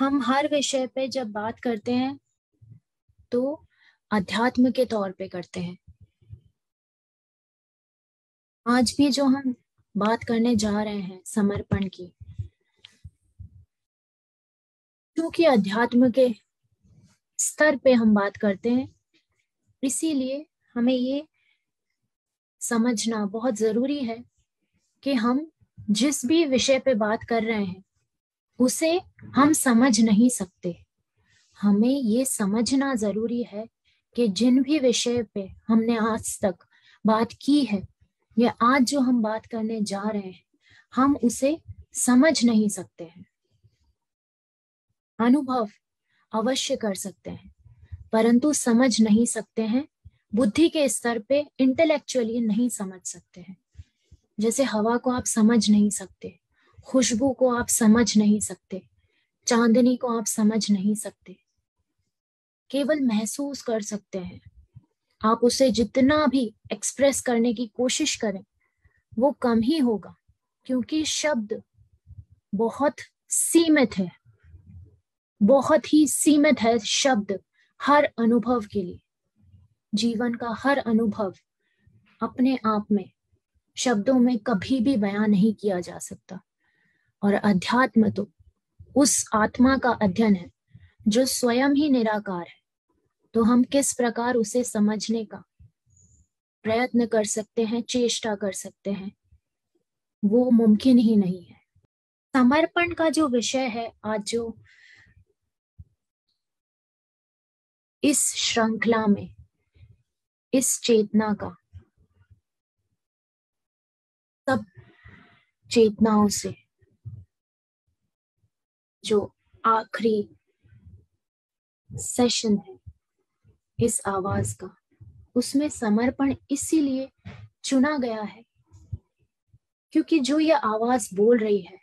हम हर विषय पे जब बात करते हैं तो अध्यात्म के तौर पे करते हैं। आज भी जो हम बात करने जा रहे हैं समर्पण की, क्योंकि अध्यात्म के स्तर पे हम बात करते हैं, इसीलिए हमें ये समझना बहुत जरूरी है कि हम जिस भी विषय पे बात कर रहे हैं उसे हम समझ नहीं सकते। हमें ये समझना जरूरी है कि जिन भी विषय पे हमने आज तक बात की है या आज जो हम बात करने जा रहे हैं, हम उसे समझ नहीं सकते हैं। अनुभव अवश्य कर सकते हैं, परंतु समझ नहीं सकते हैं। बुद्धि के स्तर पे इंटेलेक्चुअली नहीं समझ सकते हैं। जैसे हवा को आप समझ नहीं सकते, खुशबू को आप समझ नहीं सकते, चांदनी को आप समझ नहीं सकते, केवल महसूस कर सकते हैं। आप उसे जितना भी एक्सप्रेस करने की कोशिश करें वो कम ही होगा, क्योंकि शब्द बहुत सीमित है, बहुत ही सीमित है शब्द हर अनुभव के लिए। जीवन का हर अनुभव अपने आप में शब्दों में कभी भी बयां नहीं किया जा सकता। और अध्यात्म तो उस आत्मा का अध्ययन है जो स्वयं ही निराकार है। तो हम किस प्रकार उसे समझने का प्रयत्न कर सकते हैं, चेष्टा कर सकते हैं, वो मुमकिन ही नहीं है। समर्पण का जो विषय है आज जो इस श्रृंखला में, इस चेतना का सब चेतनाओं से जो आखिरी सेशन है इस आवाज का, उसमें समर्पण इसीलिए चुना गया है क्योंकि जो ये आवाज बोल रही है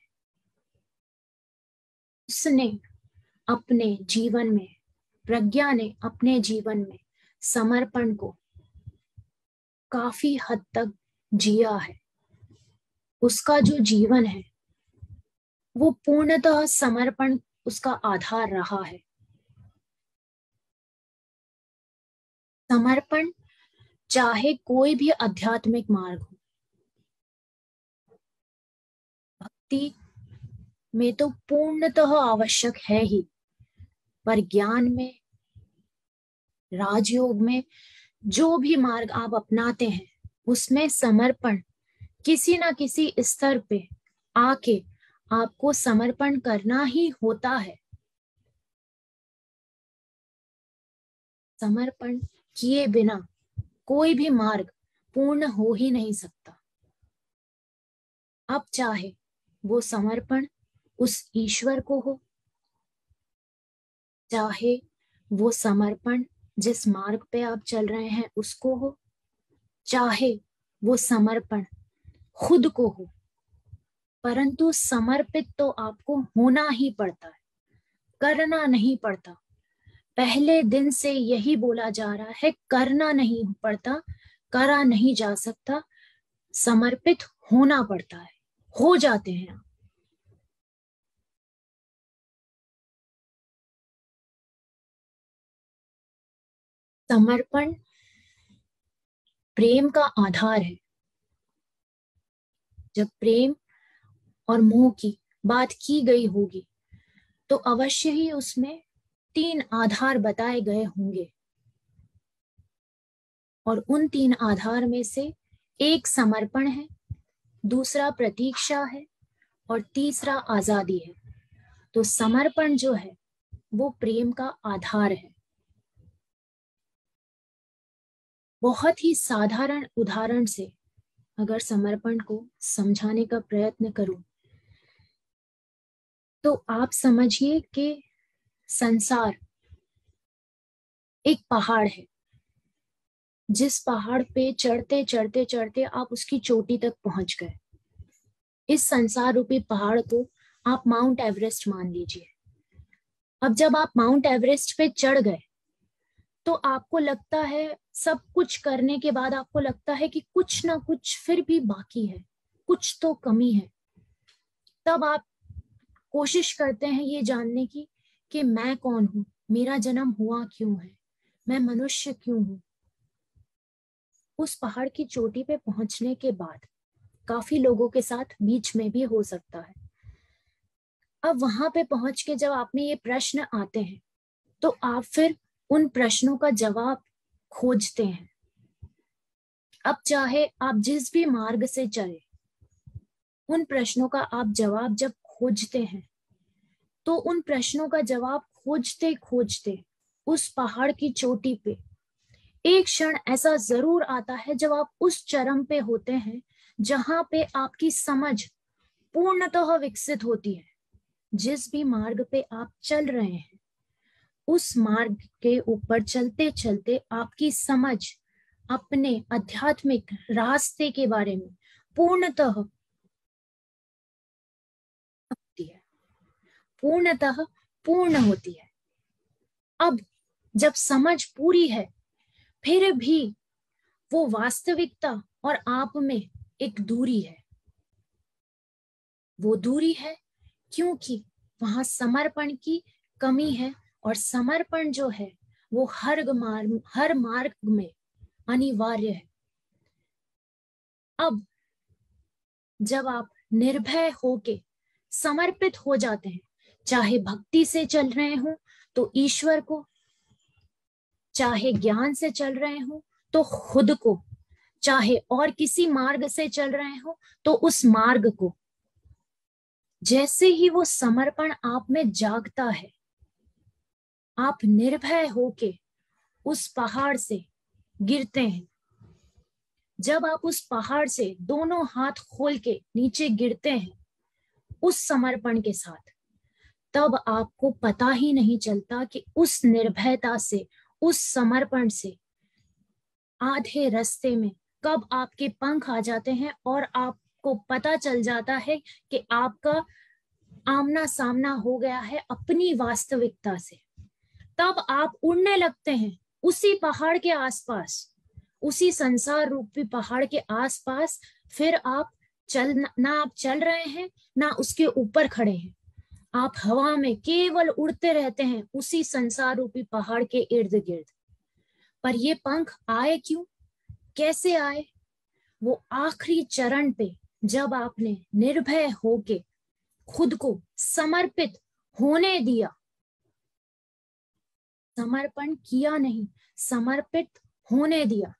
उसने अपने जीवन में, प्रज्ञा ने अपने जीवन में समर्पण को काफी हद तक जिया है। उसका जो जीवन है वो पूर्णतः समर्पण उसका आधार रहा है। समर्पण चाहे कोई भी आध्यात्मिक मार्ग हो, भक्ति में तो पूर्णतः आवश्यक है ही, पर ज्ञान में, राजयोग में, जो भी मार्ग आप अपनाते हैं उसमें समर्पण किसी ना किसी स्तर पे आके आपको समर्पण करना ही होता है। समर्पण किए बिना कोई भी मार्ग पूर्ण हो ही नहीं सकता। अब चाहे वो समर्पण उस ईश्वर को हो, चाहे वो समर्पण जिस मार्ग पे आप चल रहे हैं उसको हो, चाहे वो समर्पण खुद को हो, परंतु समर्पित तो आपको होना ही पड़ता है, करना नहीं पड़ता। पहले दिन से यही बोला जा रहा है, करना नहीं पड़ता, करा नहीं जा सकता, समर्पित होना पड़ता है। हो जाते हैं आप। समर्पण प्रेम का आधार है। जब प्रेम और मोह की बात की गई होगी तो अवश्य ही उसमें 3 आधार बताए गए होंगे, और उन 3 आधार में से एक समर्पण है, दूसरा प्रतीक्षा है और तीसरा आजादी है। तो समर्पण जो है वो प्रेम का आधार है। बहुत ही साधारण उदाहरण से अगर समर्पण को समझाने का प्रयत्न करूं तो आप समझिए कि संसार एक पहाड़ है, जिस पहाड़ पे चढ़ते चढ़ते चढ़ते आप उसकी चोटी तक पहुंच गए। इस संसार रूपी पहाड़ को आप माउंट एवरेस्ट मान लीजिए। अब जब आप माउंट एवरेस्ट पे चढ़ गए तो आपको लगता है, सब कुछ करने के बाद आपको लगता है कि कुछ ना कुछ फिर भी बाकी है, कुछ तो कमी है। तब आप कोशिश करते हैं ये जानने की कि मैं कौन हूं, मेरा जन्म हुआ क्यों है, मैं मनुष्य क्यों हूं। उस पहाड़ की चोटी पे पहुंचने के बाद काफी लोगों के साथ बीच में भी हो सकता है। अब वहां पे पहुंच के जब आप में ये प्रश्न आते हैं तो आप फिर उन प्रश्नों का जवाब खोजते हैं। अब चाहे आप जिस भी मार्ग से चले, उन प्रश्नों का आप जवाब जब खोजते हैं तो उन प्रश्नों का जवाब खोजते खोजते उस पहाड़ की चोटी पे एक क्षण ऐसा जरूर आता है जब आप उस चरम पे होते हैं जहां पे आपकी समझ पूर्णतः विकसित होती है। जिस भी मार्ग पे आप चल रहे हैं, उस मार्ग के ऊपर चलते चलते आपकी समझ अपने आध्यात्मिक रास्ते के बारे में पूर्णतः होती है, पूर्णतः पूर्ण होती है। अब जब समझ पूरी है, फिर भी वो वास्तविकता और आप में एक दूरी है। वो दूरी है क्योंकि वहां समर्पण की कमी है, और समर्पण जो है वो हर मार्ग में अनिवार्य है। अब जब आप निर्भय होके समर्पित हो जाते हैं, चाहे भक्ति से चल रहे हो तो ईश्वर को, चाहे ज्ञान से चल रहे हो तो खुद को, चाहे और किसी मार्ग से चल रहे हो तो उस मार्ग को, जैसे ही वो समर्पण आप में जागता है, आप निर्भय होके उस पहाड़ से गिरते हैं। जब आप उस पहाड़ से दोनों हाथ खोल के नीचे गिरते हैं उस समर्पण के साथ, तब आपको पता ही नहीं चलता कि उस निर्भयता से, उस समर्पण से आधे रास्ते में कब आपके पंख आ जाते हैं और आपको पता चल जाता है कि आपका आमना सामना हो गया है अपनी वास्तविकता से। तब आप उड़ने लगते हैं उसी पहाड़ के आसपास, उसी संसार रूपी पहाड़ के आसपास। फिर आप ना आप चल रहे हैं ना उसके ऊपर खड़े हैं, आप हवा में केवल उड़ते रहते हैं उसी संसार रूपी पहाड़ के इर्द गिर्द। पर ये पंख आए क्यों, कैसे आए? वो आखिरी चरण पे जब आपने निर्भय होके खुद को समर्पित होने दिया, समर्पण किया नहीं, समर्पित होने दिया,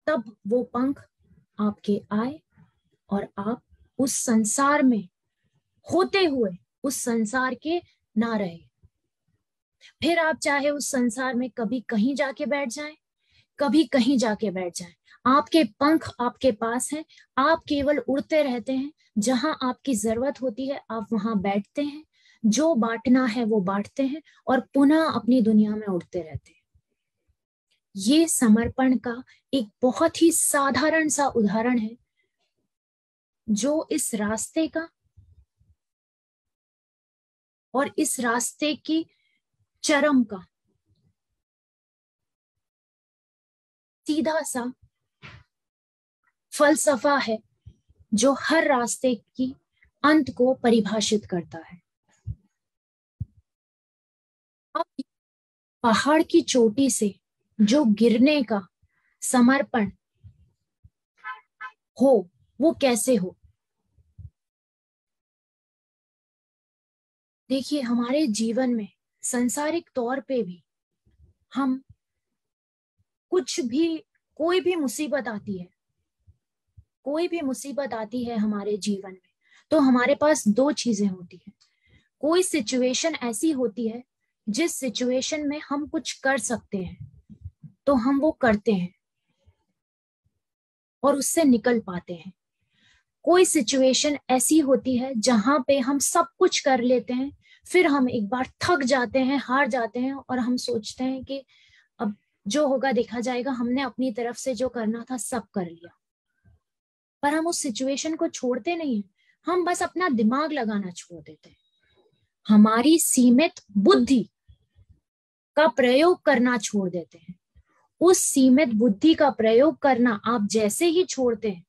तब वो पंख आपके आए और आप उस संसार में होते हुए उस संसार के ना रहे। फिर आप चाहे उस संसार में कभी कहीं जाके बैठ जाएं, कभी कहीं जाके बैठ जाएं, आपके पंख आपके पास हैं, आप केवल उड़ते रहते हैं। जहां आपकी जरूरत होती है आप वहां बैठते हैं, जो बांटना है वो बांटते हैं और पुनः अपनी दुनिया में उड़ते रहते हैं। ये समर्पण का एक बहुत ही साधारण सा उदाहरण है जो इस रास्ते का और इस रास्ते की चरम का सीधा सा फलसफा है, जो हर रास्ते की अंत को परिभाषित करता है। अब पहाड़ की चोटी से जो गिरने का समर्पण हो, वो कैसे हो? देखिए, हमारे जीवन में सांसारिक तौर पे भी हम कुछ भी, कोई भी मुसीबत आती है, कोई भी मुसीबत आती है हमारे जीवन में, तो हमारे पास दो चीजें होती है। कोई सिचुएशन ऐसी होती है जिस सिचुएशन में हम कुछ कर सकते हैं तो हम वो करते हैं और उससे निकल पाते हैं। कोई सिचुएशन ऐसी होती है जहां पे हम सब कुछ कर लेते हैं, फिर हम एक बार थक जाते हैं, हार जाते हैं और हम सोचते हैं कि अब जो होगा देखा जाएगा, हमने अपनी तरफ से जो करना था सब कर लिया। पर हम उस सिचुएशन को छोड़ते नहीं हैं, हम बस अपना दिमाग लगाना छोड़ देते हैं। हमारी सीमित बुद्धि का प्रयोग करना छोड़ देते हैं। उस सीमित बुद्धि का प्रयोग करना आप जैसे ही छोड़ते हैं,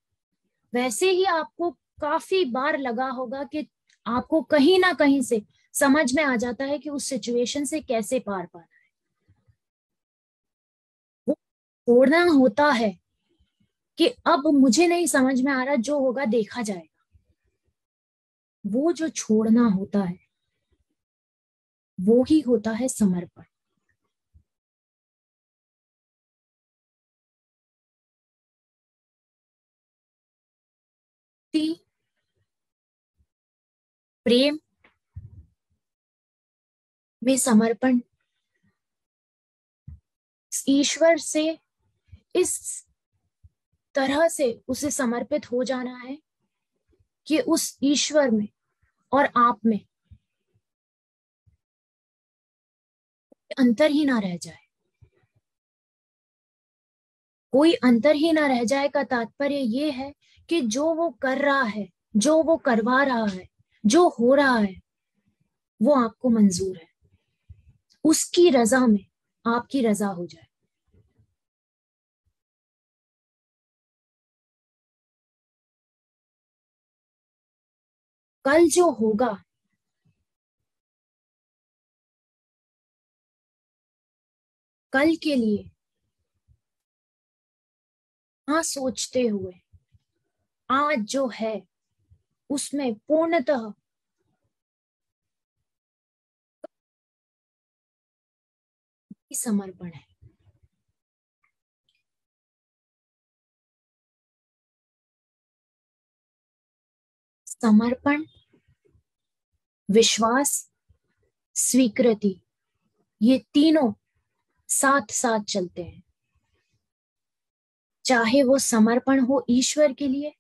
वैसे ही आपको काफी बार लगा होगा कि आपको कहीं ना कहीं से समझ में आ जाता है कि उस सिचुएशन से कैसे पार पाना है। वो छोड़ना होता है कि अब मुझे नहीं समझ में आ रहा, जो होगा देखा जाएगा। वो जो छोड़ना होता है वो ही होता है समर्पण। प्रेम में समर्पण, ईश्वर से इस तरह से उसे समर्पित हो जाना है कि उस ईश्वर में और आप में अंतर ही ना रह जाए। कोई अंतर ही ना रह जाए का तात्पर्य ये है कि जो वो कर रहा है, जो वो करवा रहा है, जो हो रहा है, वो आपको मंजूर है। उसकी रजा में आपकी रजा हो जाए। कल जो होगा, कल के लिए हाँ सोचते हुए आज जो है उसमें पूर्णतः समर्पण है। समर्पण, विश्वास, स्वीकृति, ये तीनों साथ साथ चलते हैं। चाहे वो समर्पण हो ईश्वर के लिए,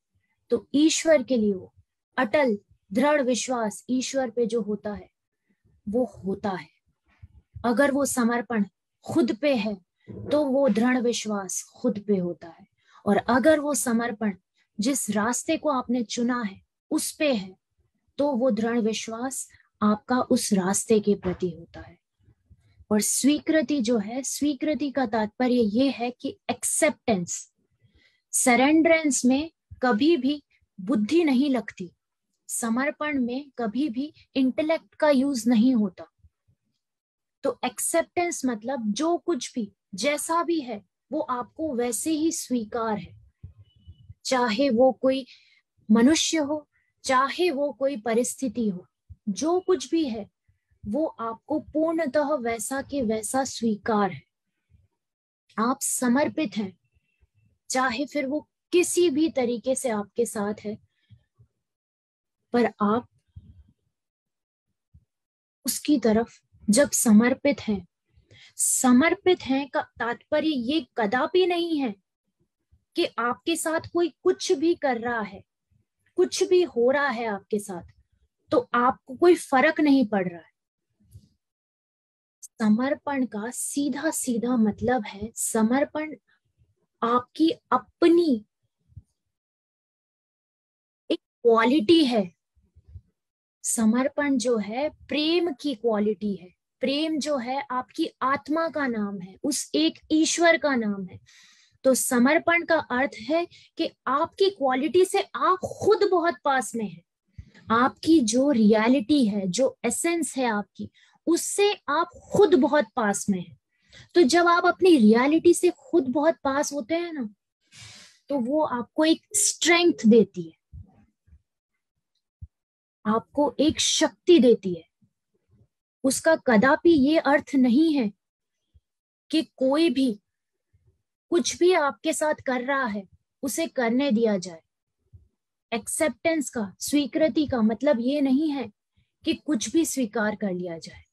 तो ईश्वर के लिए वो अटल दृढ़ विश्वास ईश्वर पे जो होता है वो होता है। अगर वो समर्पण खुद पे है तो वो दृढ़ विश्वास खुद पे होता है। और अगर वो समर्पण जिस रास्ते को आपने चुना है उस पे है तो वो दृढ़ विश्वास आपका उस रास्ते के प्रति होता है। और स्वीकृति जो है, स्वीकृति का तात्पर्य ये है कि एक्सेप्टेंस। सरेंडरेंस में कभी भी बुद्धि नहीं लगती, समर्पण में कभी भी इंटेलेक्ट का यूज नहीं होता। तो एक्सेप्टेंस मतलब जो कुछ भी जैसा भी है वो आपको वैसे ही स्वीकार है। चाहे वो कोई मनुष्य हो, चाहे वो कोई परिस्थिति हो, जो कुछ भी है वो आपको पूर्णतः वैसा के वैसा स्वीकार है। आप समर्पित हैं, चाहे फिर वो किसी भी तरीके से आपके साथ है, पर आप उसकी तरफ जब समर्पित हैं, समर्पित हैं का तात्पर्य ये कदापि नहीं है कि आपके साथ कोई कुछ भी कर रहा है, कुछ भी हो रहा है आपके साथ तो आपको कोई फर्क नहीं पड़ रहा है। समर्पण का सीधा सीधा मतलब है, समर्पण आपकी अपनी एक क्वालिटी है। समर्पण जो है प्रेम की क्वालिटी है। प्रेम जो है आपकी आत्मा का नाम है, उस एक ईश्वर का नाम है। तो समर्पण का अर्थ है कि आपकी क्वालिटी से आप खुद बहुत पास में हैं। आपकी जो रियलिटी है, जो एसेंस है आपकी, उससे आप खुद बहुत पास में हैं। तो जब आप अपनी रियलिटी से खुद बहुत पास होते हैं ना, तो वो आपको एक स्ट्रेंथ देती है, आपको एक शक्ति देती है। उसका कदापि ये अर्थ नहीं है कि कोई भी कुछ भी आपके साथ कर रहा है उसे करने दिया जाए। एक्सेप्टेंस का, स्वीकृति का मतलब ये नहीं है कि कुछ भी स्वीकार कर लिया जाए।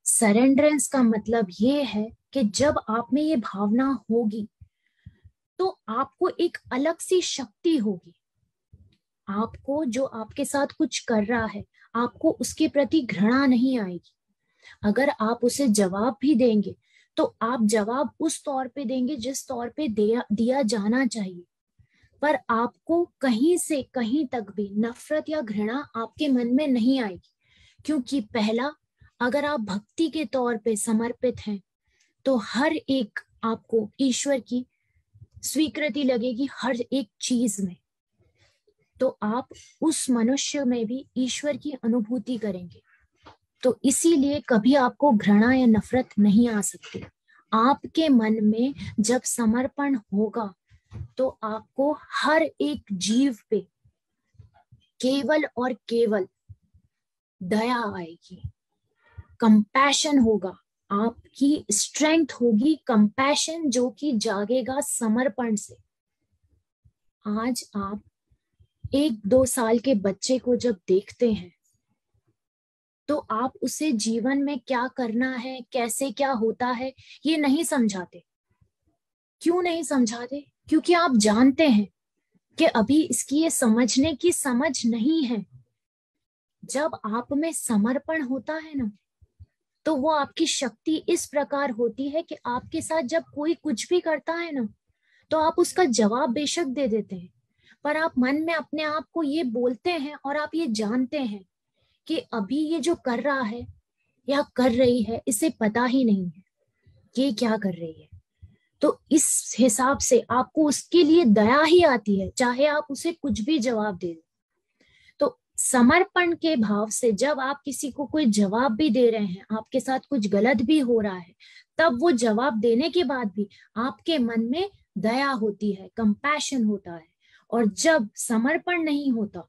सरेंडरेंस का मतलब ये है कि जब आप में ये भावना होगी तो आपको एक अलग सी शक्ति होगी। आपको जो आपके साथ कुछ कर रहा है, आपको उसके प्रति घृणा नहीं आएगी। अगर आप उसे जवाब भी देंगे तो आप जवाब उस तौर पे देंगे जिस तौर पे दिया जाना चाहिए। पर आपको कहीं से कहीं तक भी नफरत या घृणा आपके मन में नहीं आएगी। क्योंकि पहला, अगर आप भक्ति के तौर पे समर्पित हैं तो हर एक आपको ईश्वर की स्वीकृति लगेगी हर एक चीज में। तो आप उस मनुष्य में भी ईश्वर की अनुभूति करेंगे। तो इसीलिए कभी आपको घृणा या नफरत नहीं आ सकती। आपके मन में जब समर्पण होगा तो आपको हर एक जीव पे केवल और केवल दया आएगी, कंपैशन होगा, आपकी स्ट्रेंथ होगी कंपैशन, जो कि जागेगा समर्पण से। आज आप 1-2 साल के बच्चे को जब देखते हैं तो आप उसे जीवन में क्या करना है, कैसे क्या होता है, ये नहीं समझाते। क्यों नहीं समझाते? क्योंकि आप जानते हैं कि अभी इसकी ये समझने की समझ नहीं है। जब आप में समर्पण होता है ना, तो वो आपकी शक्ति इस प्रकार होती है कि आपके साथ जब कोई कुछ भी करता है ना, तो आप उसका जवाब बेशक दे देते हैं, पर आप मन में अपने आप को ये बोलते हैं और आप ये जानते हैं कि अभी ये जो कर रहा है या कर रही है, इसे पता ही नहीं है कि क्या कर रही है। तो इस हिसाब से आपको उसके लिए दया ही आती है, चाहे आप उसे कुछ भी जवाब दे दें। तो समर्पण के भाव से जब आप किसी को कोई जवाब भी दे रहे हैं, आपके साथ कुछ गलत भी हो रहा है, तब वो जवाब देने के बाद भी आपके मन में दया होती है, कंपैशन होता है। और जब समर्पण नहीं होता,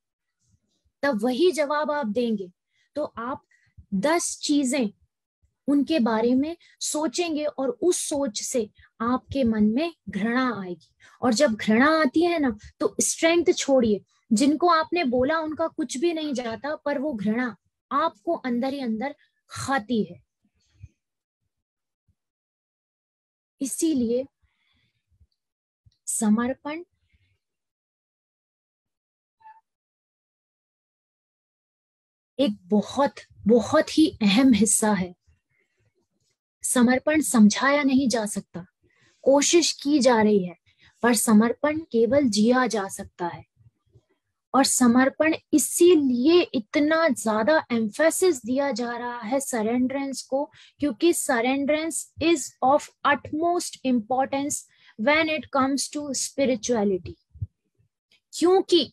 तब वही जवाब आप देंगे तो आप 10 चीजें उनके बारे में सोचेंगे और उस सोच से आपके मन में घृणा आएगी। और जब घृणा आती है ना, तो स्ट्रेंथ छोड़िए, जिनको आपने बोला उनका कुछ भी नहीं जाता, पर वो घृणा आपको अंदर ही अंदर खाती है। इसीलिए समर्पण एक बहुत बहुत ही अहम हिस्सा है। समर्पण समझाया नहीं जा सकता, कोशिश की जा रही है, पर समर्पण केवल जिया जा सकता है। और समर्पण इसीलिए इतना ज्यादा एम्फेसिस दिया जा रहा है सरेंडरेंस को, क्योंकि surrenderance is of utmost importance when it comes to spirituality. क्योंकि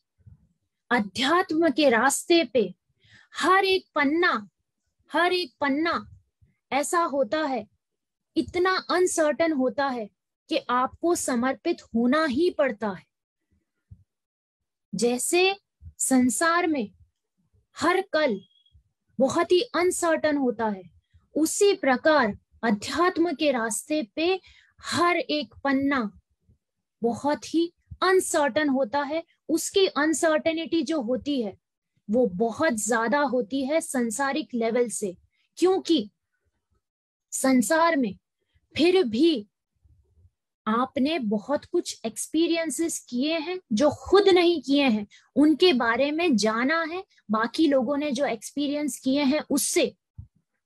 अध्यात्म के रास्ते पे हर एक पन्ना ऐसा होता है, इतना अनसर्टन होता है कि आपको समर्पित होना ही पड़ता है। जैसे संसार में हर कल बहुत ही अनसर्टन होता है, उसी प्रकार अध्यात्म के रास्ते पे हर एक पन्ना बहुत ही अनसर्टन होता है। उसकी अनसर्टेनिटी जो होती है वो बहुत ज्यादा होती है संसारिक लेवल से, क्योंकि संसार में फिर भी आपने बहुत कुछ एक्सपीरियंसेस किए हैं जो खुद नहीं किए हैं, उनके बारे में जाना है बाकी लोगों ने जो एक्सपीरियंस किए हैं उससे।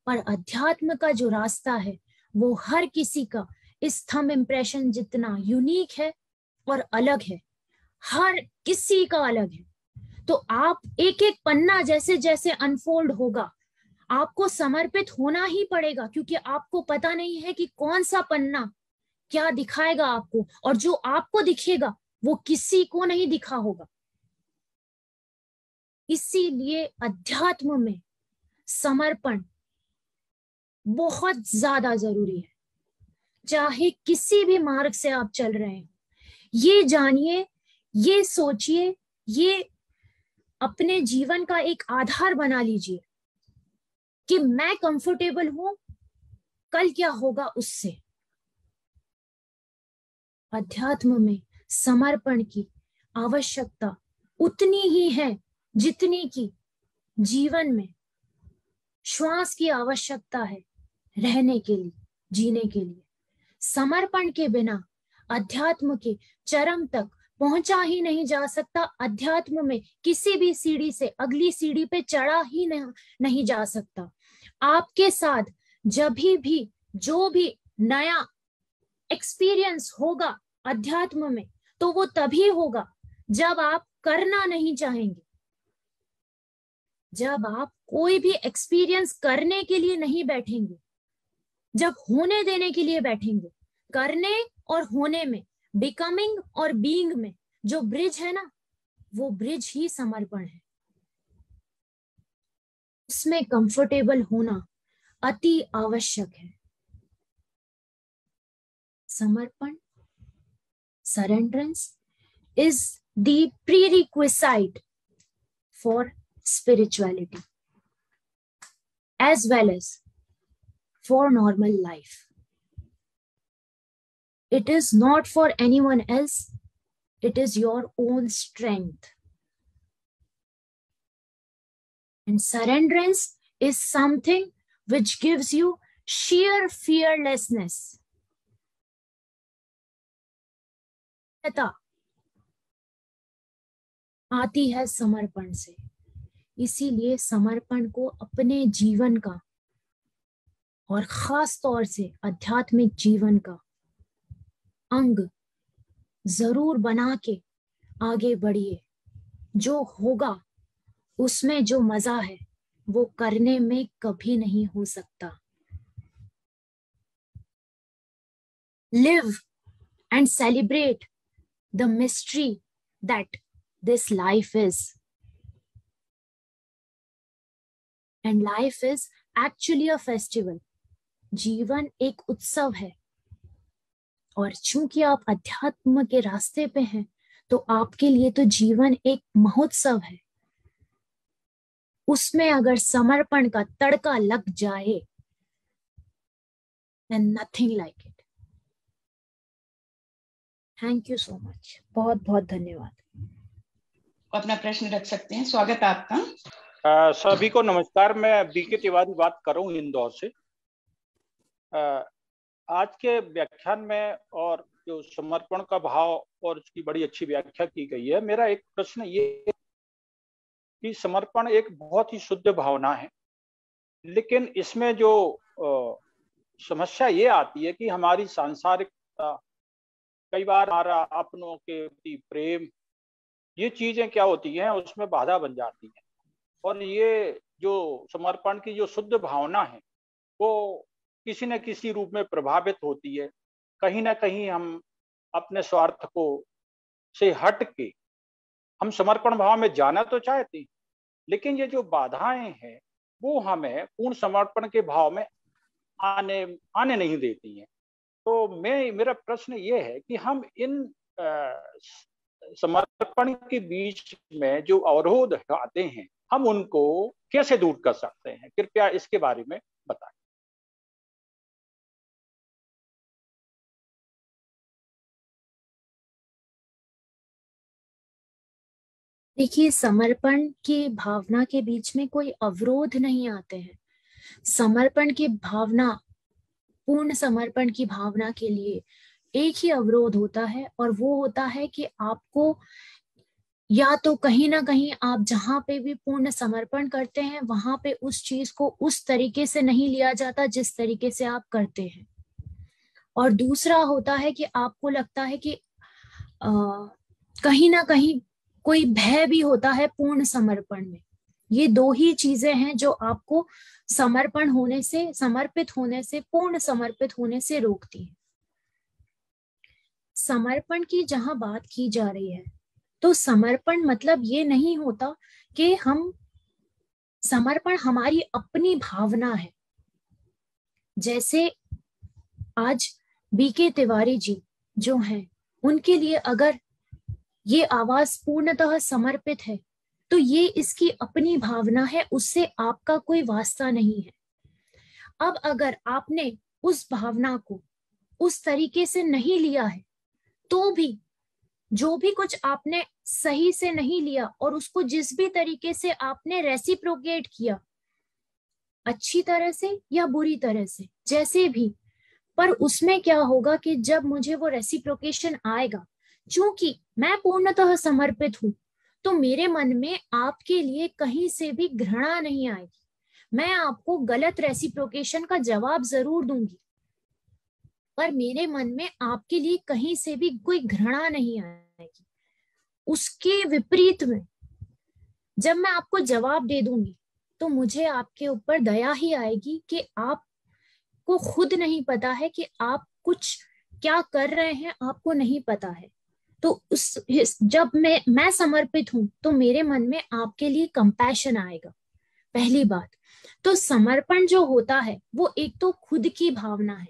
पर अध्यात्म का जो रास्ता है वो हर किसी का इस थंब इम्प्रेशन जितना यूनिक है और अलग है, हर किसी का अलग है। तो आप एक एक पन्ना जैसे जैसे अनफोल्ड होगा, आपको समर्पित होना ही पड़ेगा, क्योंकि आपको पता नहीं है कि कौन सा पन्ना क्या दिखाएगा आपको, और जो आपको दिखेगा वो किसी को नहीं दिखा होगा। इसीलिए अध्यात्म में समर्पण बहुत ज्यादा जरूरी है। चाहे किसी भी मार्ग से आप चल रहे हैं, ये जानिए, ये सोचिए, ये अपने जीवन का एक आधार बना लीजिए कि मैं कंफर्टेबल हूं, कल क्या होगा उससे। अध्यात्म में समर्पण की आवश्यकता उतनी ही है जितनी की जीवन में श्वास की आवश्यकता है रहने के लिए, जीने के लिए। समर्पण के बिना अध्यात्म के चरम तक पहुंचा ही नहीं जा सकता। अध्यात्म में किसी भी सीढ़ी से अगली सीढ़ी पे चढ़ा ही नहीं जा सकता। आपके साथ जब भी जो भी नया एक्सपीरियंस होगा अध्यात्म में, तो वो तभी होगा जब आप करना नहीं चाहेंगे, जब आप कोई भी एक्सपीरियंस करने के लिए नहीं बैठेंगे, जब होने देने के लिए बैठेंगे। करने और होने में, बिकमिंग और बीइंग में जो ब्रिज है ना, वो ब्रिज ही समर्पण है। उसमें कंफर्टेबल होना अति आवश्यक है। समर्पण, सरेंडरेंस is the prerequisite for spirituality as well as for normal life. It is not for anyone else, it is your own strength. And surrenderance is something which gives you sheer fearlessness. आती है समर्पण से। इसीलिए समर्पण को अपने जीवन का और खास तौर से आध्यात्मिक जीवन का अंग जरूर बना के आगे बढ़िए। जो होगा उसमें जो मजा है वो करने में कभी नहीं हो सकता। Live and celebrate the mystery that this life is. And life is actually a festival. जीवन एक उत्सव है और चूंकि आप अध्यात्म के रास्ते पे हैं तो आपके लिए तो जीवन एक महोत्सव है। उसमें अगर समर्पण का तड़का लग जाए then nothing like it. Thank you so much. बहुत बहुत धन्यवाद। अपना प्रश्न रख सकते हैं। स्वागत है आपका। सभी को नमस्कार। मैं बीके तिवारी बात कर रहा हूँ इंदौर से। आज के व्याख्यान में और जो समर्पण का भाव और उसकी बड़ी अच्छी व्याख्या की गई है। मेरा एक प्रश्न ये कि समर्पण एक बहुत ही शुद्ध भावना है, लेकिन इसमें जो समस्या ये आती है कि हमारी सांसारिकता, कई बार हमारा अपनों के प्रति प्रेम, ये चीजें क्या होती हैं उसमें बाधा बन जाती हैं। और ये जो समर्पण की जो शुद्ध भावना है वो किसी न किसी रूप में प्रभावित होती है। कहीं ना कहीं हम अपने स्वार्थ को से हट के हम समर्पण भाव में जाना तो चाहते हैं, लेकिन ये जो बाधाएं हैं वो हमें पूर्ण समर्पण के भाव में आने नहीं देती हैं। तो मेरा प्रश्न ये है कि हम इन समर्पण के बीच में जो अवरोध आते हैं हम उनको कैसे दूर कर सकते हैं? कृपया इसके बारे में बताएं। देखिए, समर्पण की भावना के बीच में कोई अवरोध नहीं आते हैं। समर्पण की भावना, पूर्ण समर्पण की भावना के लिए एक ही अवरोध होता है और वो होता है कि आपको या तो कहीं ना कहीं आप जहां पे भी पूर्ण समर्पण करते हैं वहां पे उस चीज को उस तरीके से नहीं लिया जाता जिस तरीके से आप करते हैं, और दूसरा होता है कि आपको लगता है कि कहीं ना कहीं कोई भय भी होता है पूर्ण समर्पण में। ये दो ही चीजें हैं जो आपको समर्पण होने से, समर्पित होने से, पूर्ण समर्पित होने से रोकती है। समर्पण की जहां बात की जा रही है तो समर्पण मतलब ये नहीं होता कि हम, समर्पण हमारी अपनी भावना है। जैसे आज बीके तिवारी जी जो हैं, उनके लिए अगर ये आवाज पूर्णतः समर्पित है तो ये इसकी अपनी भावना है, उससे आपका कोई वास्ता नहीं है। अब अगर आपने उस भावना को उस तरीके से नहीं लिया है तो भी जो भी कुछ आपने सही से नहीं लिया और उसको जिस भी तरीके से आपने रेसिप्रोकेट किया, अच्छी तरह से या बुरी तरह से, जैसे भी, पर उसमें क्या होगा कि जब मुझे वो रेसिप्रोकेशन आएगा, चूंकि मैं पूर्णतः समर्पित हूं तो मेरे मन में आपके लिए कहीं से भी घृणा नहीं आएगी। मैं आपको गलत रेसिप्रोकेशन का जवाब जरूर दूंगी, पर मेरे मन में आपके लिए कहीं से भी कोई घृणा नहीं आएगी। उसके विपरीत में जब मैं आपको जवाब दे दूंगी तो मुझे आपके ऊपर दया ही आएगी कि आपको खुद नहीं पता है कि आप कुछ क्या कर रहे हैं, आपको नहीं पता है। तो जब मैं समर्पित हूं तो मेरे मन में आपके लिए कंपैशन आएगा। पहली बात तो समर्पण जो होता है वो एक तो खुद की भावना है,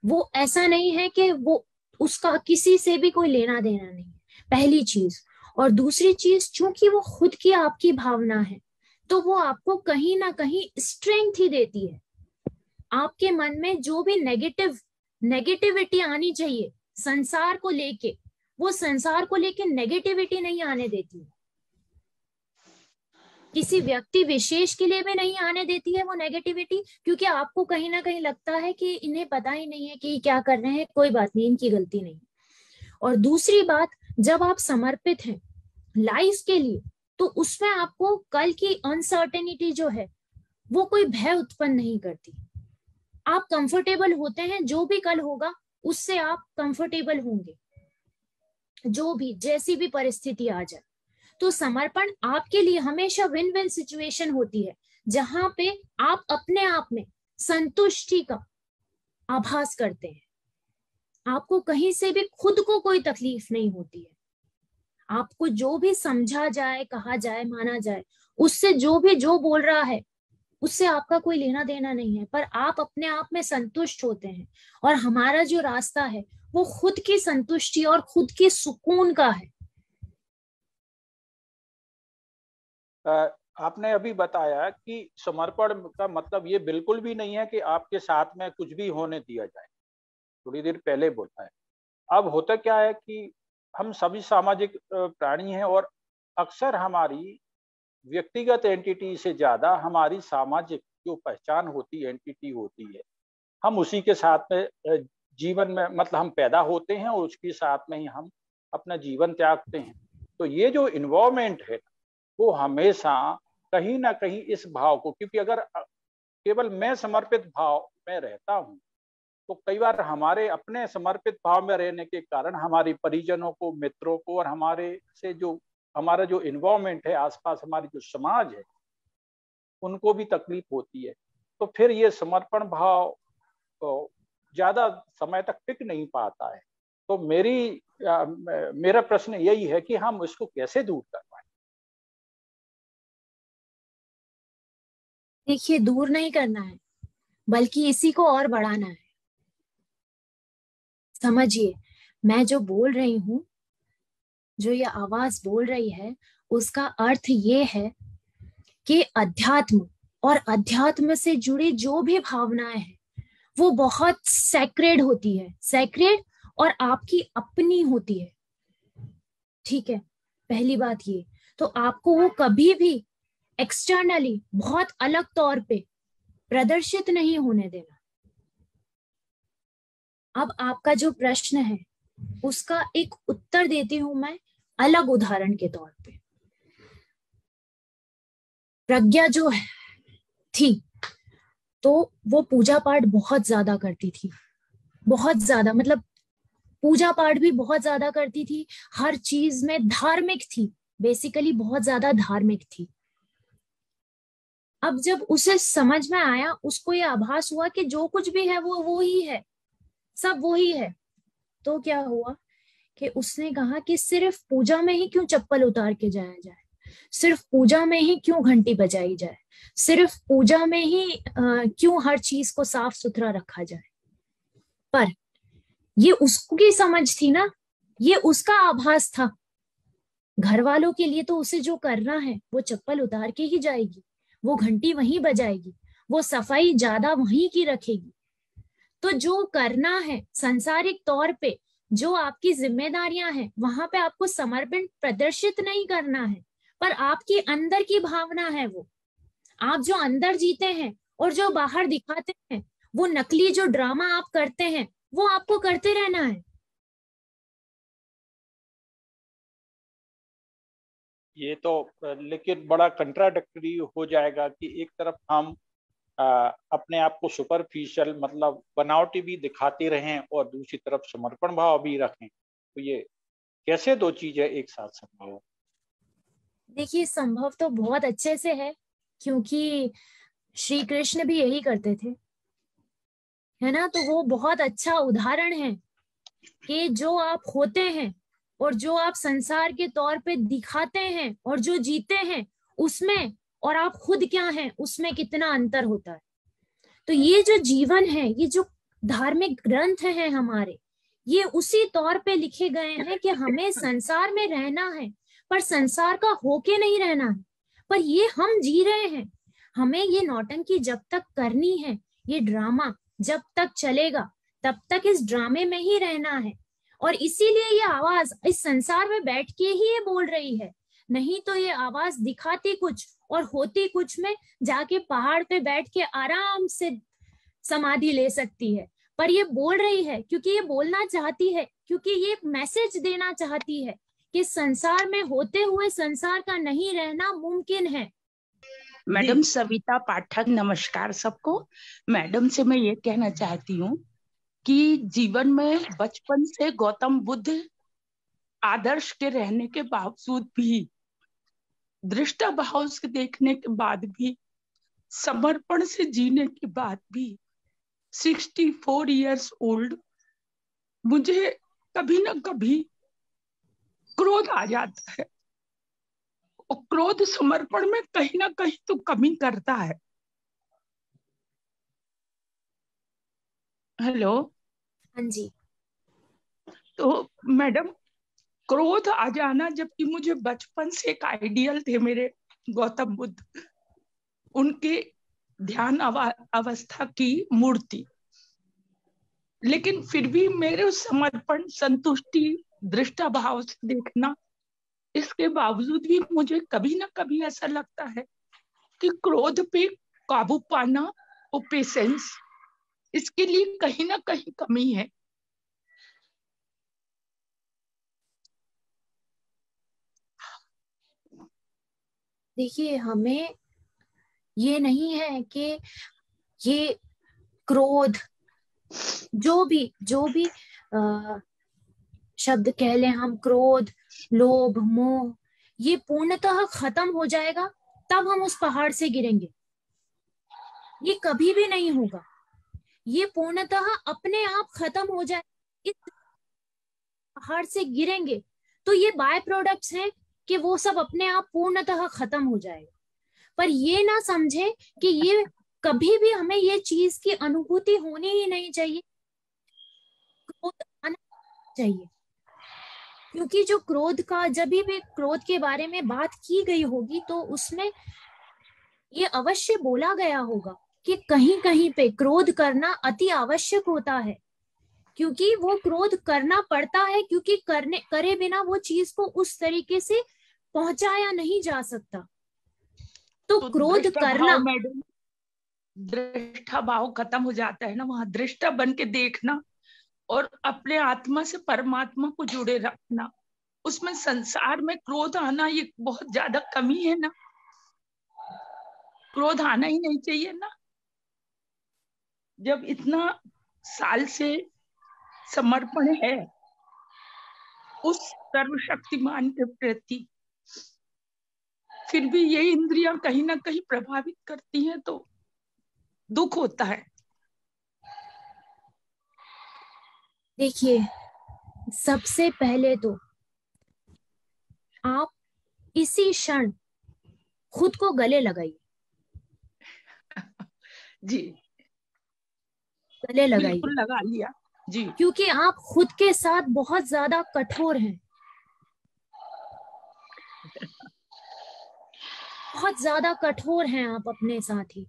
वो ऐसा नहीं है कि वो उसका किसी से भी कोई लेना देना नहीं है, पहली चीज। और दूसरी चीज, चूंकि वो खुद की आपकी भावना है तो वो आपको कहीं ना कहीं स्ट्रेंथ ही देती है। आपके मन में जो भी नेगेटिविटी आनी चाहिए संसार को लेके, वो संसार को लेके नेगेटिविटी नहीं आने देती है, किसी व्यक्ति विशेष के लिए भी नहीं आने देती है वो नेगेटिविटी, क्योंकि आपको कहीं ना कहीं लगता है कि इन्हें पता ही नहीं है कि क्या कर रहे हैं, कोई बात नहीं, इनकी गलती नहीं। और दूसरी बात, जब आप समर्पित हैं लाइफ के लिए तो उसमें आपको कल की अनसर्टेनिटी जो है वो कोई भय उत्पन्न नहीं करती। आप कंफर्टेबल होते हैं, जो भी कल होगा उससे आप कंफर्टेबल होंगे, जो भी जैसी भी परिस्थिति आ जाए। तो समर्पण आपके लिए हमेशा विन विन सिचुएशन होती है, जहां पे आप अपने आप में संतुष्टि का आभास करते हैं, आपको कहीं से भी खुद को कोई तकलीफ नहीं होती है। आपको जो भी समझा जाए, कहा जाए, माना जाए, उससे जो बोल रहा है उससे आपका कोई लेना देना नहीं है, पर आप अपने आप में संतुष्ट होते हैं। और हमारा जो रास्ता है वो खुद की संतुष्टि और खुद की सुकून का है। आपने अभी बताया कि समर्पण का मतलब ये बिल्कुल भी नहीं है कि आपके साथ में कुछ भी होने दिया जाए, थोड़ी देर पहले बोला है। अब होता क्या है कि हम सभी सामाजिक प्राणी हैं और अक्सर हमारी व्यक्तिगत एंटिटी से ज्यादा हमारी सामाजिक जो पहचान होती है, एंटिटी होती है, हम उसी के साथ में जीवन में, मतलब हम पैदा होते हैं और उसके साथ में ही हम अपना जीवन त्यागते हैं। तो ये जो इन्वॉल्वमेंट है वो हमेशा कहीं ना कहीं इस भाव को, क्योंकि अगर केवल मैं समर्पित भाव में रहता हूँ तो कई बार हमारे अपने समर्पित भाव में रहने के कारण हमारे परिजनों को, मित्रों को और हमारे से जो हमारा जो इन्वॉल्वमेंट है, आसपास हमारी जो समाज है, उनको भी तकलीफ होती है। तो फिर ये समर्पण भाव तो ज्यादा समय तक टिक नहीं पाता है। तो मेरा प्रश्न यही है कि हम इसको कैसे दूर कर पाए। देखिए, दूर नहीं करना है बल्कि इसी को और बढ़ाना है। समझिए, मैं जो बोल रही हूं, जो ये आवाज बोल रही है, उसका अर्थ ये है कि अध्यात्म और अध्यात्म से जुड़ी जो भी भावनाएं हैं वो बहुत सैक्रेड होती है, सैक्रेड और आपकी अपनी होती है। ठीक है, पहली बात ये। तो आपको वो कभी भी एक्सटर्नली बहुत अलग तौर पे प्रदर्शित नहीं होने देना। अब आपका जो प्रश्न है उसका एक उत्तर देती हूं मैं अलग उदाहरण के तौर पे। प्रज्ञा जो थी तो वो पूजा पाठ बहुत ज्यादा करती थी, बहुत ज्यादा, मतलब पूजा पाठ भी बहुत ज्यादा करती थी, हर चीज में धार्मिक थी, बेसिकली बहुत ज्यादा धार्मिक थी। अब जब उसे समझ में आया, उसको ये आभास हुआ कि जो कुछ भी है वो ही है, सब वो ही है, तो क्या हुआ कि उसने कहा कि सिर्फ पूजा में ही क्यों चप्पल उतार के जाया जाए, सिर्फ पूजा में ही क्यों घंटी बजाई जाए, सिर्फ पूजा में ही क्यों हर चीज को साफ सुथरा रखा जाए। पर ये उसकी समझ थी ना, ये उसका आभास था। घर वालों के लिए तो उसे जो करना है वो चप्पल उतार के ही जाएगी, वो घंटी वहीं बजाएगी, वो सफाई ज्यादा वहीं की रखेगी। तो जो करना है सांसारिक तौर पे, जो आपकी जिम्मेदारियां हैं, वहां पे आपको समर्पण प्रदर्शित नहीं करना है, पर आपकी अंदर की भावना है वो, आप जो अंदर जीते हैं और जो बाहर दिखाते हैं, वो नकली जो ड्रामा आप करते हैं वो आपको करते रहना है। ये तो लेकिन बड़ा कंट्राडिक्टरी हो जाएगा कि एक तरफ हम अपने आप को सुपरफिशियल, मतलब बनावटी भी दिखाते रहें और दूसरी तरफ समर्पण भाव भी रखें। तो ये कैसे दो चीजें एक साथ संभव हो? देखिए, संभव तो बहुत अच्छे से है, क्योंकि श्री कृष्ण भी यही करते थे, है ना। तो वो बहुत अच्छा उदाहरण है कि जो आप होते हैं और जो आप संसार के तौर पे दिखाते हैं और जो जीते हैं, उसमें और आप खुद क्या हैं उसमें कितना अंतर होता है। तो ये जो जीवन है, ये जो धार्मिक ग्रंथ हैं हमारे, ये उसी तौर पे लिखे गए हैं कि हमें संसार में रहना है, पर संसार का होके नहीं रहना है, पर ये हम जी रहे हैं। हमें ये नौटंकी जब तक करनी है, ये ड्रामा जब तक चलेगा तब तक इस ड्रामे में ही रहना है। और इसीलिए ये आवाज इस संसार में बैठ के ही ये बोल रही है, नहीं तो ये आवाज दिखाती कुछ और होती कुछ में जाके पहाड़ पे बैठ के आराम से समाधि ले सकती है। पर ये बोल रही है क्योंकि ये बोलना चाहती है, क्योंकि ये मैसेज देना चाहती है कि संसार में होते हुए संसार का नहीं रहना मुमकिन है। मैडम सविता पाठक, नमस्कार सबको। मैडम से मैं ये कहना चाहती हूँ कि जीवन में बचपन से गौतम बुद्ध आदर्श के रहने के बावजूद भी, दृष्टा भाव से देखने के बाद भी, समर्पण से जीने के बाद भी 64 इयर्स ओल्ड मुझे कभी ना कभी क्रोध आ जाता है, और क्रोध समर्पण में कहीं ना कहीं तो कमी करता है। हेलो। हाँ जी। तो मैडम, क्रोध आ जाना, जबकि मुझे बचपन से एक आइडियल थे मेरे गौतम बुद्ध, उनके ध्यान अवस्था की मूर्ति, लेकिन फिर भी मेरे समर्पण, संतुष्टि, दृष्टा भाव से देखना, इसके बावजूद भी मुझे कभी ना कभी ऐसा लगता है कि क्रोध पे काबू पाना और पेशेंस, इसके लिए कहीं ना कहीं कमी है। देखिए, हमें ये नहीं है कि ये क्रोध, जो भी शब्द कह लें हम, क्रोध, लोभ, मोह, ये पूर्णतः खत्म हो जाएगा तब हम उस पहाड़ से गिरेंगे। ये कभी भी नहीं होगा। ये पूर्णतः अपने आप खत्म हो जाए, इस पहाड़ से गिरेंगे तो ये बाय प्रोडक्ट्स हैं कि वो सब अपने आप पूर्णतः खत्म हो जाएगा। पर ये ना समझे कि ये कभी भी हमें ये चीज की अनुभूति होनी ही नहीं चाहिए, क्रोध आना चाहिए। क्योंकि जो क्रोध का, जब भी क्रोध के बारे में बात की गई होगी तो उसमें ये अवश्य बोला गया होगा कि कहीं कहीं पे क्रोध करना अति आवश्यक होता है, क्योंकि वो क्रोध करना पड़ता है, क्योंकि करे बिना वो चीज को उस तरीके से पहुंचाया नहीं जा सकता। तो क्रोध करना, मैडम, दृष्टा भाव खत्म हो जाता है ना, वहां दृष्टा बन के देखना और अपने आत्मा से परमात्मा को जुड़े रखना, उसमें संसार में क्रोध आना ये बहुत ज्यादा कमी है ना। क्रोध आना ही नहीं चाहिए ना, जब इतना साल से समर्पण है उस सर्वशक्तिमान के प्रति, फिर भी ये इंद्रियां कहीं ना कहीं प्रभावित करती हैं तो दुख होता है। देखिए, सबसे पहले तो आप इसी क्षण खुद को गले लगाइए। जी, गले लगाइए। बिल्कुल लगा लिया जी। क्योंकि आप खुद के साथ बहुत ज्यादा कठोर हैं, बहुत ज्यादा कठोर हैं आप अपने साथ ही।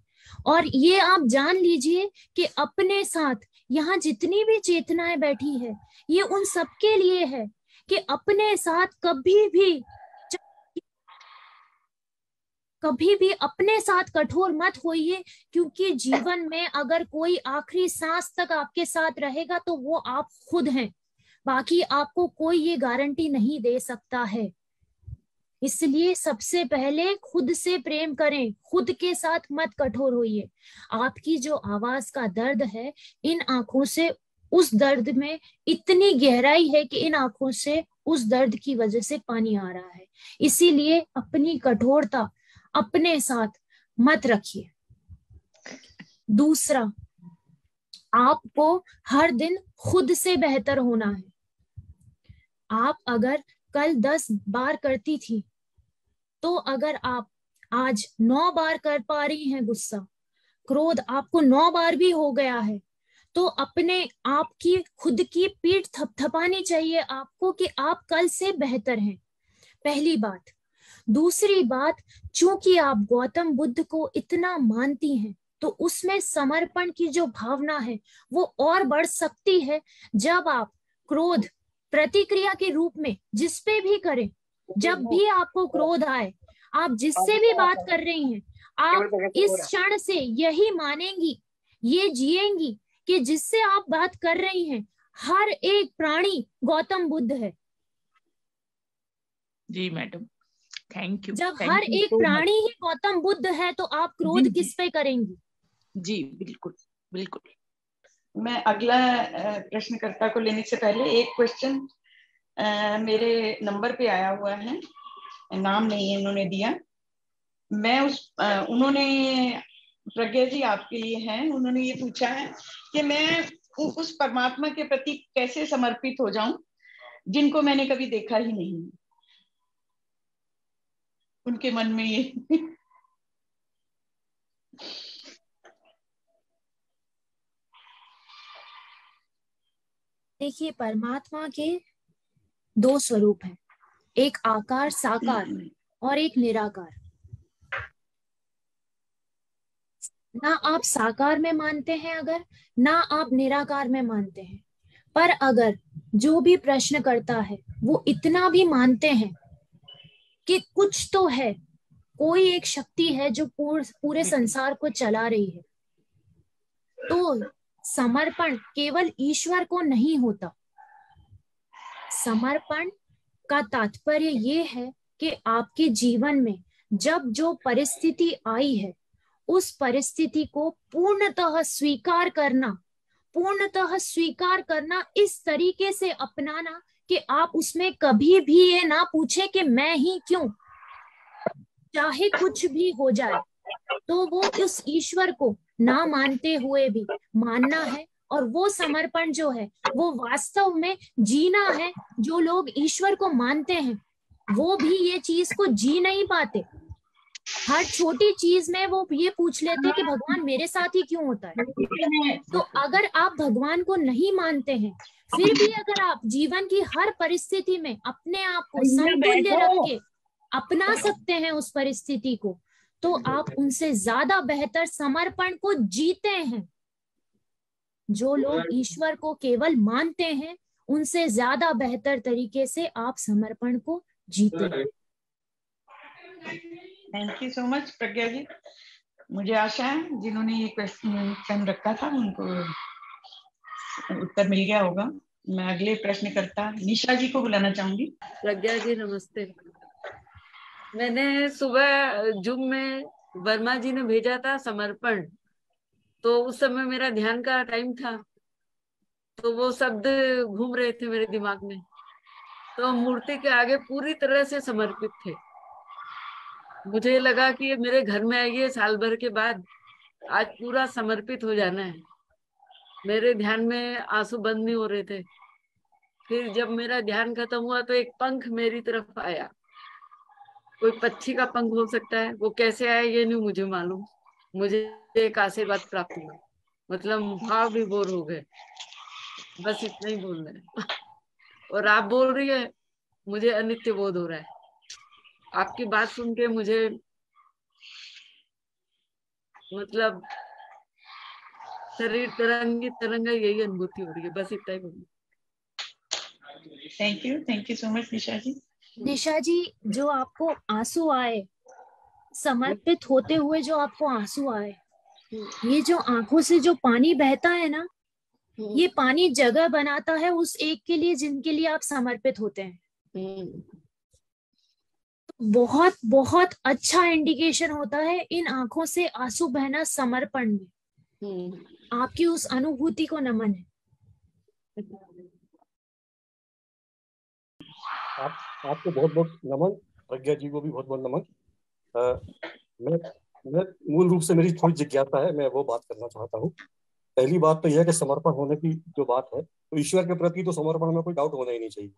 और ये आप जान लीजिए कि अपने साथ यहाँ जितनी भी चेतनाएं बैठी है, ये उन सबके लिए है कि अपने साथ कभी भी अपने साथ कठोर मत होइए। क्योंकि जीवन में अगर कोई आखिरी सांस तक आपके साथ रहेगा तो वो आप खुद हैं, बाकी आपको कोई ये गारंटी नहीं दे सकता है। इसलिए सबसे पहले खुद से प्रेम करें, खुद के साथ मत कठोर होइए। आपकी जो आवाज का दर्द है, इन आंखों से उस दर्द में इतनी गहराई है कि इन आंखों से उस दर्द की वजह से पानी आ रहा है। इसीलिए अपनी कठोरता अपने साथ मत रखिए। दूसरा, आपको हर दिन खुद से बेहतर होना है। आप अगर कल 10 बार करती थी, तो अगर आप आज 9 बार कर पा रही हैं गुस्सा, क्रोध आपको 9 बार भी हो गया है, तो अपने आप की खुद की पीठ थपथपानी चाहिए आपको कि आप कल से बेहतर हैं। पहली बात। दूसरी बात, चूंकि आप गौतम बुद्ध को इतना मानती हैं, तो उसमें समर्पण की जो भावना है वो और बढ़ सकती है जब आप क्रोध प्रतिक्रिया के रूप में जिस पे भी करें, जब भी आपको क्रोध आए, आप जिससे भी बात कर रही हैं, आप इस क्षण से यही मानेंगी, ये जिएंगी कि जिससे आप बात कर रही हैं हर एक प्राणी गौतम बुद्ध है। जी मैडम, थैंक यू। जब हर एक प्राणी ही गौतम बुद्ध है तो आप क्रोध किस पे करेंगी? जी बिल्कुल बिल्कुल। मैं अगला प्रश्नकर्ता को लेने से पहले एक क्वेश्चन मेरे नंबर पे आया हुआ है, नाम नहीं है उन्होंने दिया। मैं उन्होंने, प्रज्ञा जी आपके लिए हैं, उन्होंने ये पूछा है कि मैं उस परमात्मा के प्रति कैसे समर्पित हो जाऊं जिनको मैंने कभी देखा ही नहीं। उनके मन में ये देखिए, परमात्मा के 2 स्वरूप हैं, एक आकार साकार और एक निराकार। ना आप साकार में मानते हैं अगर, ना आप निराकार में मानते हैं, पर अगर जो भी प्रश्न करता है वो इतना भी मानते हैं कि कुछ तो है, कोई एक शक्ति है जो पूरे संसार को चला रही है, तो समर्पण केवल ईश्वर को नहीं होता। समर्पण का तात्पर्य ये है कि आपके जीवन में जब जो परिस्थिति आई है उस परिस्थिति को पूर्णतः स्वीकार करना, इस तरीके से अपनाना कि आप उसमें कभी भी ये ना पूछे कि मैं ही क्यों, चाहे कुछ भी हो जाए, तो वो उस ईश्वर को ना मानते हुए भी मानना है। और वो समर्पण जो है वो वास्तव में जीना है। जो लोग ईश्वर को मानते हैं वो भी ये चीज को जी नहीं पाते। हर छोटी चीज में वो ये पूछ लेते कि भगवान मेरे साथ ही क्यों होता है। तो अगर आप भगवान को नहीं मानते हैं, फिर भी अगर आप जीवन की हर परिस्थिति में अपने आप को समतुल्य रख के अपना सकते हैं उस परिस्थिति को, तो आप उनसे ज्यादा बेहतर समर्पण को जीते हैं। जो लोग ईश्वर को केवल मानते हैं उनसे ज्यादा बेहतर तरीके से आप समर्पण को जीते हैं। थैंक यू सो मच प्रज्ञा जी। मुझे आशा है जिन्होंने ये क्वेश्चन रखा था उनको उत्तर मिल गया होगा। मैं अगले प्रश्नकर्ता निशा जी को बुलाना चाहूंगी। प्रज्ञा जी नमस्ते। मैंने सुबह जूम में वर्मा जी ने भेजा था समर्पण, तो उस समय मेरा ध्यान का टाइम था, तो वो शब्द घूम रहे थे मेरे दिमाग में, तो मूर्ति के आगे पूरी तरह से समर्पित थे। मुझे लगा कि ये मेरे घर में आइए साल भर के बाद, आज पूरा समर्पित हो जाना है। मेरे ध्यान में आंसू बंद नहीं हो रहे थे। फिर जब मेरा ध्यान खत्म हुआ तो एक पंख मेरी तरफ आया। कोई पक्षी का पंख हो सकता है, वो कैसे आया ये नहीं मुझे मालूम। मुझे एक आशीर्वाद प्राप्त हुआ, मतलब भाव विभोर हो गए। बस इतना ही बोलना है। और आप बोल रही है, मुझे अनित्य बोध हो रहा है। आपकी बात सुन के मुझे मतलब शरीर तरंगी तरंगा यही अनुभूति हो रही है। बस इतना ही बोलना। थैंक यू सो मच निशा जी। निशा जी, जो आपको आंसू आए, समर्पित होते हुए जो आपको आंसू आए, ये जो आंखों से जो पानी बहता है ना, ये पानी जगह बनाता है उस एक के लिए जिनके लिए आप समर्पित होते हैं। बहुत बहुत अच्छा इंडिकेशन होता है इन आंखों से आंसू बहना समर्पण में। आपकी उस अनुभूति को नमन है। आपको बहुत बहुत नमन, प्रज्ञा जी को भी बहुत बहुत नमन। मैं मूल रूप से मेरी थोड़ी जिज्ञासा है, मैं वो बात करना चाहता हूँ। पहली बात तो यह है कि समर्पण होने की जो बात है, तो ईश्वर के प्रति तो समर्पण में कोई डाउट होना ही नहीं चाहिए।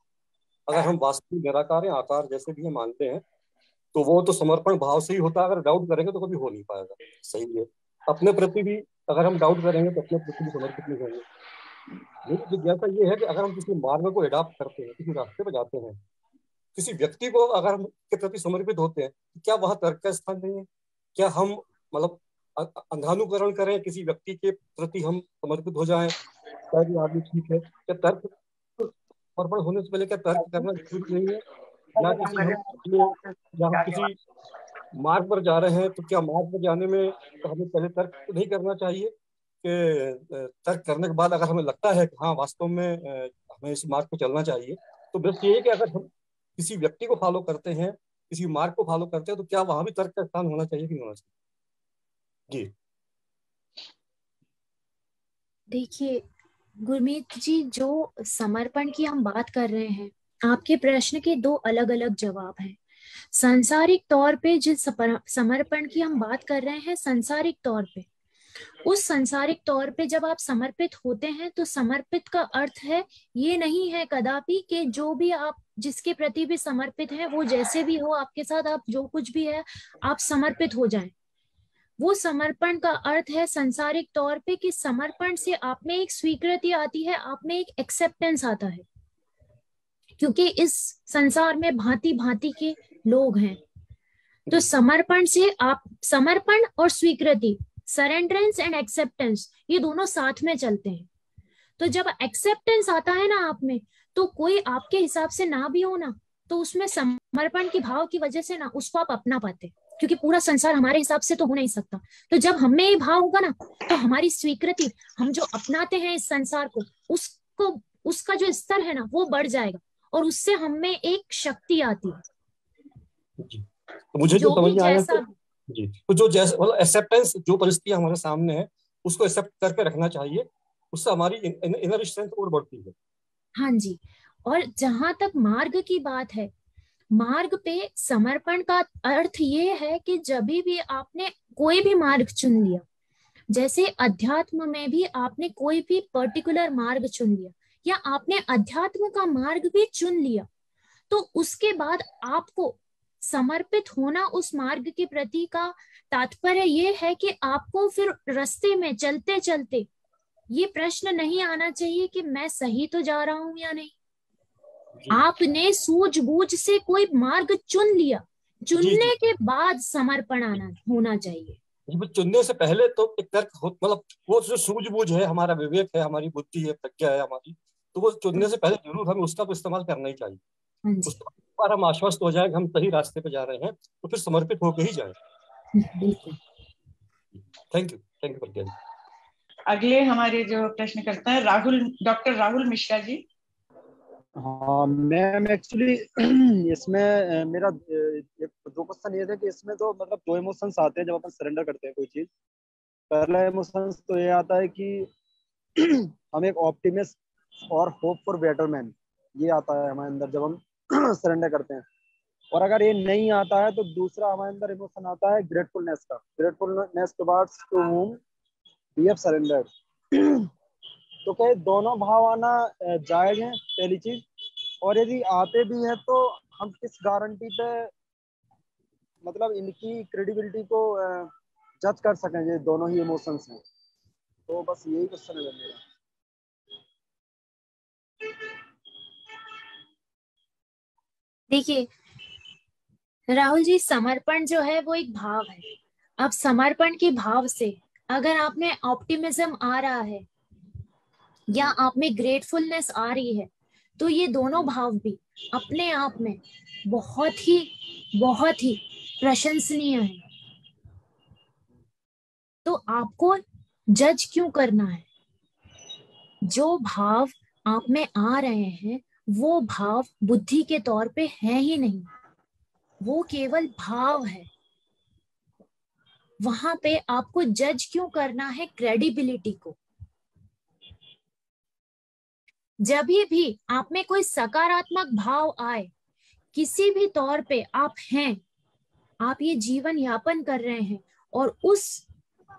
अगर हम वास्तविक निराकार हैं, आकार जैसे भी हम मानते हैं, तो वो तो समर्पण भाव से ही होता है। अगर डाउट करेंगे तो कभी हो नहीं पाएगा। सही है, अपने प्रति भी अगर हम डाउट करेंगे तो अपने प्रति भी समर्पित नहीं होंगे। मेरी जिज्ञासा ये है कि अगर हम किसी मार्ग को एडॉप्ट करते हैं, किसी रास्ते पर जाते हैं, किसी व्यक्ति को अगर हम के प्रति समर्पित होते हैं, तो क्या वहां तर्क का स्थान नहीं है? क्या हम मतलब अंधानुकरण करें, किसी व्यक्ति के प्रति हम समर्पित हो जाएं, शायद ये आदमी ठीक है? क्या तर्क समर्पण होने से पहले क्या तर्क करना जरूरी नहीं है? या हम किसी मार्ग पर जा रहे हैं तो क्या मार्ग पर जाने में तो हमें पहले तर्क नहीं करना चाहिए कि तर्क करने के बाद अगर हमें लगता है कि हाँ वास्तव में हमें इस मार्ग पर चलना चाहिए, तो बस ये है कि अगर हम किसी व्यक्ति को फॉलो करते हैं, किसी मार्ग को फॉलो करते हैं, तो क्या वहां भी तर्क का स्थान होना चाहिए कि नहीं होना चाहिए? जी देखिए गुरमीत जी, जो समर्पण की हम बात कर रहे हैं, आपके प्रश्न के दो अलग अलग जवाब हैं। सांसारिक तौर पे जिस समर्पण की हम बात कर रहे हैं, सांसारिक तौर पे, उस सांसारिक तौर पे जब आप समर्पित होते हैं तो समर्पित का अर्थ है, ये नहीं है कदापि कि जो भी आप जिसके प्रति भी समर्पित हैं वो जैसे भी हो आपके साथ, आप जो कुछ भी है आप समर्पित हो जाएं। वो समर्पण का अर्थ है सांसारिक तौर पे कि समर्पण से आप में एक स्वीकृति आती है, आप में एक एक्सेप्टेंस आता है, क्योंकि इस संसार में भांति भांति के लोग हैं। तो समर्पण से आप, समर्पण और स्वीकृति, सरेंडरेंस एंड एक्सेप्टेंस, ये दोनों साथ में चलते हैं। तो जब एक्सेप्टेंस आता है ना आप में, तो कोई आपके हिसाब से ना भी हो ना, तो उसमें समर्पण की भाव की वजह से ना उसको आप अपना पाते, क्योंकि पूरा संसार हमारे हिसाब से तो हो नहीं सकता। तो जब हमें ये भाव होगा ना, तो हमारी स्वीकृति, हम जो अपनाते हैं इस संसार को, उसको, उसका जो स्तर है ना वो बढ़ जाएगा, और उससे हमें एक शक्ति आती है। तो मुझे जो समझ में आया जैसा जी, तो जो जैसे मतलब एक्सेप्टेंस, जो परिस्थितियां हमारे सामने है उसको एक्सेप्ट करके रखना चाहिए, उससे हमारी इनर स्ट्रेंथ और बढ़ती है। हाँ जी। और जहां तक मार्ग की बात है, मार्ग पे समर्पण का अर्थ ये है कि जब भी आपने कोई भी मार्ग चुन लिया, जैसे अध्यात्म में भी आपने कोई भी पर्टिकुलर मार्ग चुन लिया, या आपने अध्यात्म का मार्ग भी चुन लिया, तो उसके बाद आपको समर्पित होना उस मार्ग के प्रति का तात्पर्य ये है कि आपको फिर रास्ते में चलते चलते ये प्रश्न नहीं आना चाहिए कि मैं सही तो जा रहा हूं या नहीं। आपने सूझबूझ से कोई मार्ग चुन लिया, चुनने के बाद समर्पण आना होना चाहिए। चुनने से पहले तो एक तर्क मतलब वो जो सूझबूझ है, हमारा विवेक है, हमारी बुद्धि है, प्रज्ञा है हमारी, तो वो चुनने से पहले जरूर हमें उसका तो इस्तेमाल करना ही चाहिए। उस पर हम आश्वस्त हो जाए हम सही रास्ते पे जा रहे हैं, तो फिर समर्पित होकर ही जाए। थैंक यू प्रज्ञा जी। अगले हमारे जो प्रश्न करता है राहुल, डॉक्टर राहुल मिश्रा जी। हाँ मैम, एक्चुअली इसमें मेरा दो क्वेश्चन ये थे कि इसमें तो मतलब दो इमोशंस आते हैं जब अपन सरेंडर करते हैं कोई चीज। पहला इमोशंस तो ये आता है कि हम एक ऑप्टिमिस्ट और होप फॉर बेटरमेंट, ये आता है हमारे अंदर जब हम सरेंडर करते हैं। और अगर ये नहीं आता है तो दूसरा हमारे अंदर इमोशन आता है ग्रेटफुलनेस का, gratefulness towards to whom we have surrendered। तो क्या दोनों भाव आना जायज है पहली चीज, और यदि आते भी हैं तो हम किस गारंटी पे मतलब इनकी क्रेडिबिलिटी को जज कर सकें, ये दोनों ही इमोशंस हैं। तो बस यही क्वेश्चन है मेरा। देखिए राहुल जी, समर्पण जो है वो एक भाव है। अब समर्पण के भाव से अगर आप में ऑप्टिमिज्म आ रहा है या आप में ग्रेटफुलनेस आ रही है, तो ये दोनों भाव भी अपने आप में बहुत ही प्रशंसनीय है। तो आपको जज क्यों करना है? जो भाव आप में आ रहे हैं वो भाव बुद्धि के तौर पे है ही नहीं, वो केवल भाव है। वहां पे आपको जज क्यों करना है क्रेडिबिलिटी को? जब भी आप में कोई सकारात्मक भाव आए, किसी भी तौर पे आप हैं, आप ये जीवन यापन कर रहे हैं, और उस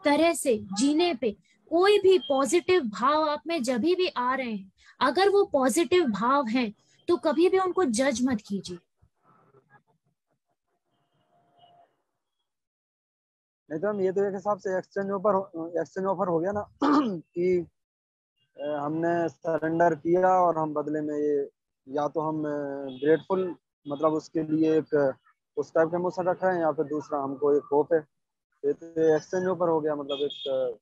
तरह से जीने पे कोई भी पॉजिटिव भाव आप में जब भी आ रहे हैं, अगर वो पॉजिटिव भाव हैं तो कभी भी उनको जज मत कीजिए। नहीं तो हम ये तो एक हिसाब से एक्सचेंज ऑफर हो गया ना कि हमने सरेंडर किया और हम बदले में ये, या तो हम ग्रेटफुल मतलब उसके लिए एक उस टाइप का इमोशन रख रहे हैं, या फिर दूसरा हमको एक होप है। ये तो एक्सचेंज ऑफर हो गया, मतलब एक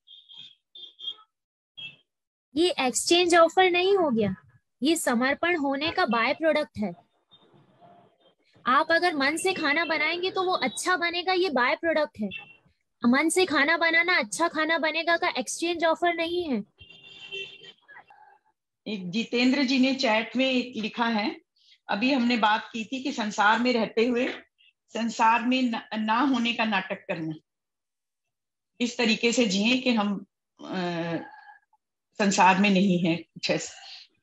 ये एक्सचेंज ऑफर नहीं हो गया, ये समर्पण होने का बाय प्रोडक्ट है। आप अगर मन से खाना बनाएंगे तो वो अच्छा बनेगा, ये बाय प्रोडक्ट है। मन से खाना बनाना अच्छा खाना बनेगा का एक्सचेंज ऑफर नहीं है। एक जितेंद्र जी ने चैट में लिखा है, अभी हमने बात की थी कि संसार में रहते हुए संसार में ना होने का नाटक करना, इस तरीके से जिए कि हम संसार में नहीं है कुछ ऐसा।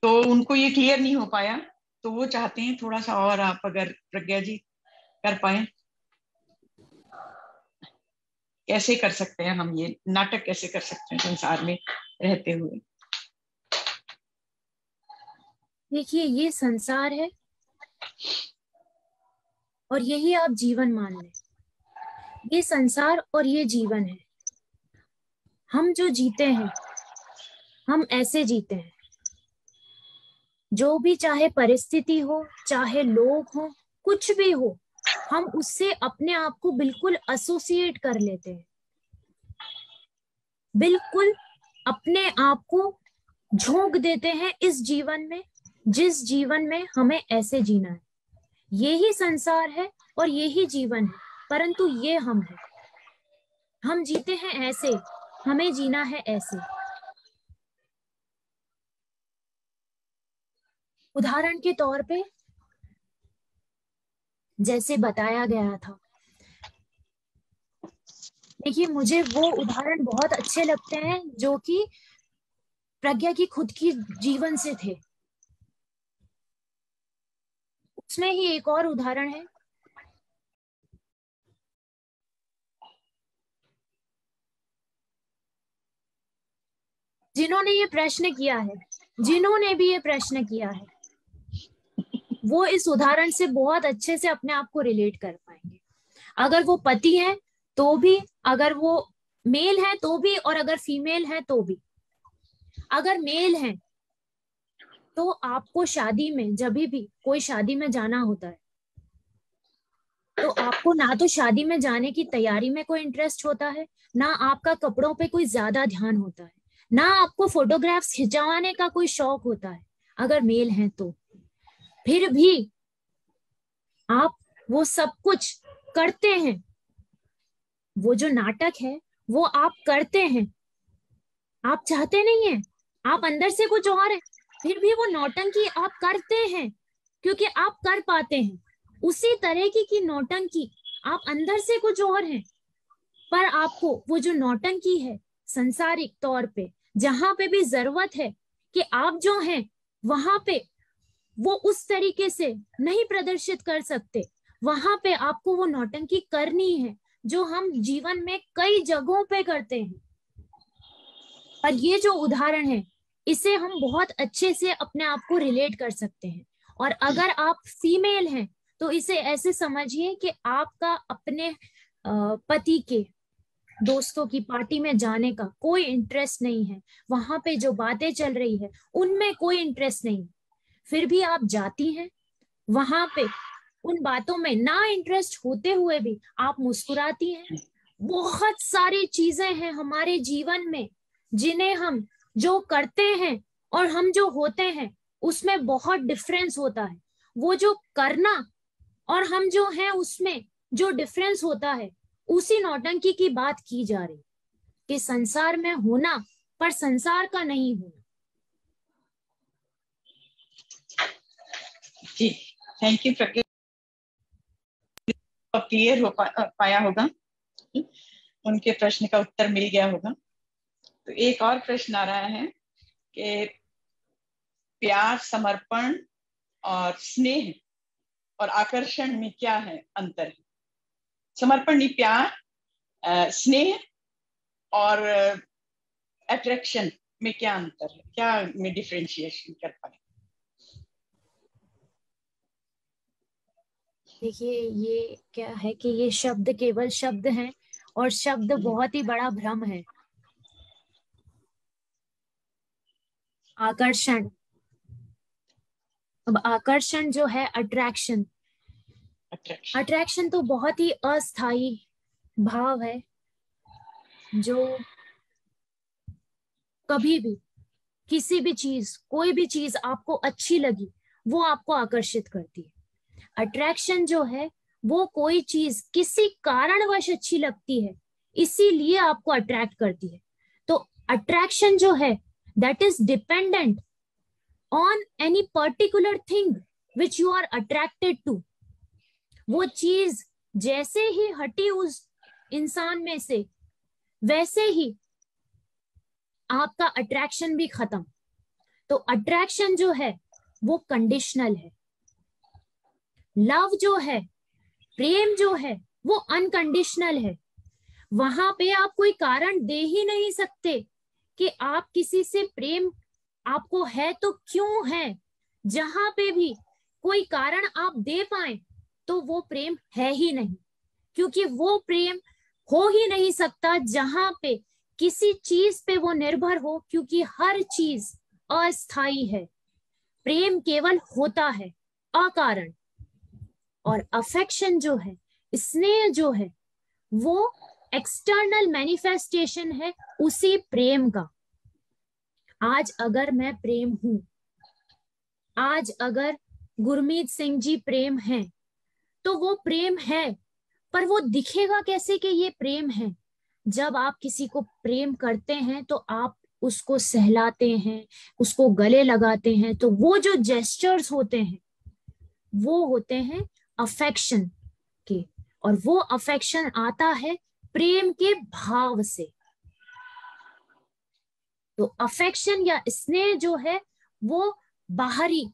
तो उनको ये क्लियर नहीं हो पाया, तो वो चाहते हैं थोड़ा सा और आप अगर प्रज्ञा जी कर पाए, कैसे कर सकते हैं हम ये नाटक, कैसे कर सकते हैं संसार में रहते हुए। देखिए, ये संसार है और यही आप जीवन मान लें। ये संसार और ये जीवन है। हम जो जीते हैं हम ऐसे जीते हैं, जो भी चाहे परिस्थिति हो, चाहे लोग हो, कुछ भी हो, हम उससे अपने आप को बिल्कुल एसोसिएट कर लेते हैं, बिल्कुल अपने आप को झोंक देते हैं इस जीवन में, जिस जीवन में हमें ऐसे जीना है। यही संसार है और यही जीवन है, परंतु ये हम हैं। हम जीते हैं ऐसे, हमें जीना है ऐसे। उदाहरण के तौर पे जैसे बताया गया था, देखिए मुझे वो उदाहरण बहुत अच्छे लगते हैं जो कि प्रज्ञा की खुद की जीवन से थे। उसमें ही एक और उदाहरण है, जिन्होंने ये प्रश्न किया है, जिन्होंने भी ये प्रश्न किया है, वो इस उदाहरण से बहुत अच्छे से अपने आप को रिलेट कर पाएंगे। अगर वो पति हैं तो भी, अगर वो मेल है तो भी, और अगर फीमेल है तो भी। अगर मेल है तो आपको शादी में, जब भी कोई शादी में जाना होता है, तो आपको ना तो शादी में जाने की तैयारी में कोई इंटरेस्ट होता है, ना आपका कपड़ों पे कोई ज्यादा ध्यान होता है, ना आपको फोटोग्राफ्स खिंचवाने का कोई शौक होता है अगर मेल हैं तो। फिर भी आप वो सब कुछ करते हैं, वो जो नाटक है वो आप करते हैं। आप चाहते नहीं हैं, आप अंदर से कुछ और है, फिर भी वो नौटंकी आप करते हैं क्योंकि आप कर पाते हैं। उसी तरह की नौटंकी, आप अंदर से कुछ और हैं, पर आपको वो जो नौटंकी है संसारिक तौर पे, जहां पे भी जरूरत है कि आप जो हैं वहां पे वो उस तरीके से नहीं प्रदर्शित कर सकते, वहां पे आपको वो नौटंकी करनी है, जो हम जीवन में कई जगहों पे करते हैं। और ये जो उदाहरण है, इसे हम बहुत अच्छे से अपने आप को रिलेट कर सकते हैं। और अगर आप फीमेल हैं तो इसे ऐसे समझिए कि आपका अपने पति के दोस्तों की पार्टी में जाने का कोई इंटरेस्ट नहीं है, वहां पे जो बातें चल रही है उनमें कोई इंटरेस्ट नहीं, फिर भी आप जाती हैं वहां पे, उन बातों में ना इंटरेस्ट होते हुए भी आप मुस्कुराती हैं। बहुत सारी चीजें हैं हमारे जीवन में जिन्हें हम जो करते हैं और हम जो होते हैं उसमें बहुत डिफरेंस होता है। वो जो करना और हम जो हैं उसमें जो डिफरेंस होता है, उसी नौटंकी की बात की जा रही कि संसार में होना पर संसार का नहीं होना। जी थैंक यू प्रज्ञा, क्लियर हो पाया होगा, उनके प्रश्न का उत्तर मिल गया होगा। तो एक और प्रश्न आ रहा है कि प्यार, समर्पण और स्नेह और आकर्षण में क्या है अंतर है? समर्पण नहीं, प्यार, स्नेह और अट्रैक्शन में क्या अंतर है, क्या में डिफरेंशिएशन कर पाए? देखिए, ये क्या है कि ये शब्द केवल शब्द हैं और शब्द बहुत ही बड़ा भ्रम है। आकर्षण, अब आकर्षण जो है अट्रैक्शन, अट्रैक्शन तो बहुत ही अस्थायी भाव है जो कभी भी किसी भी चीज, कोई भी चीज आपको अच्छी लगी वो आपको आकर्षित करती है। अट्रैक्शन जो है वो कोई चीज किसी कारणवश अच्छी लगती है इसीलिए आपको अट्रैक्ट करती है। तो अट्रैक्शन जो है that is dependent on any particular thing which you are attracted to. वो चीज जैसे ही हटी उस इंसान में से वैसे ही आपका अट्रैक्शन भी खत्म। तो अट्रैक्शन जो है वो कंडीशनल है। लव जो है, प्रेम जो है वो अनकंडीशनल है। वहां पे आप कोई कारण दे ही नहीं सकते कि आप किसी से प्रेम आपको है तो क्यों है। जहां पे भी कोई कारण आप दे पाए तो वो प्रेम है ही नहीं, क्योंकि वो प्रेम हो ही नहीं सकता जहां पे किसी चीज पे वो निर्भर हो, क्योंकि हर चीज अस्थायी है। प्रेम केवल होता है अकारण। और अफेक्शन जो है, स्नेह जो है, वो एक्सटर्नल मैनिफेस्टेशन है उसी प्रेम का। आज अगर मैं प्रेम हूं, आज अगर गुरमीत सिंह जी प्रेम है तो वो प्रेम है, पर वो दिखेगा कैसे कि ये प्रेम है। जब आप किसी को प्रेम करते हैं तो आप उसको सहलाते हैं, उसको गले लगाते हैं, तो वो जो जेस्चर्स होते हैं वो होते हैं अफेक्शन के। और वो अफेक्शन आता है प्रेम के भाव से। तो अफेक्शन या स्नेह जो है वो बाहरी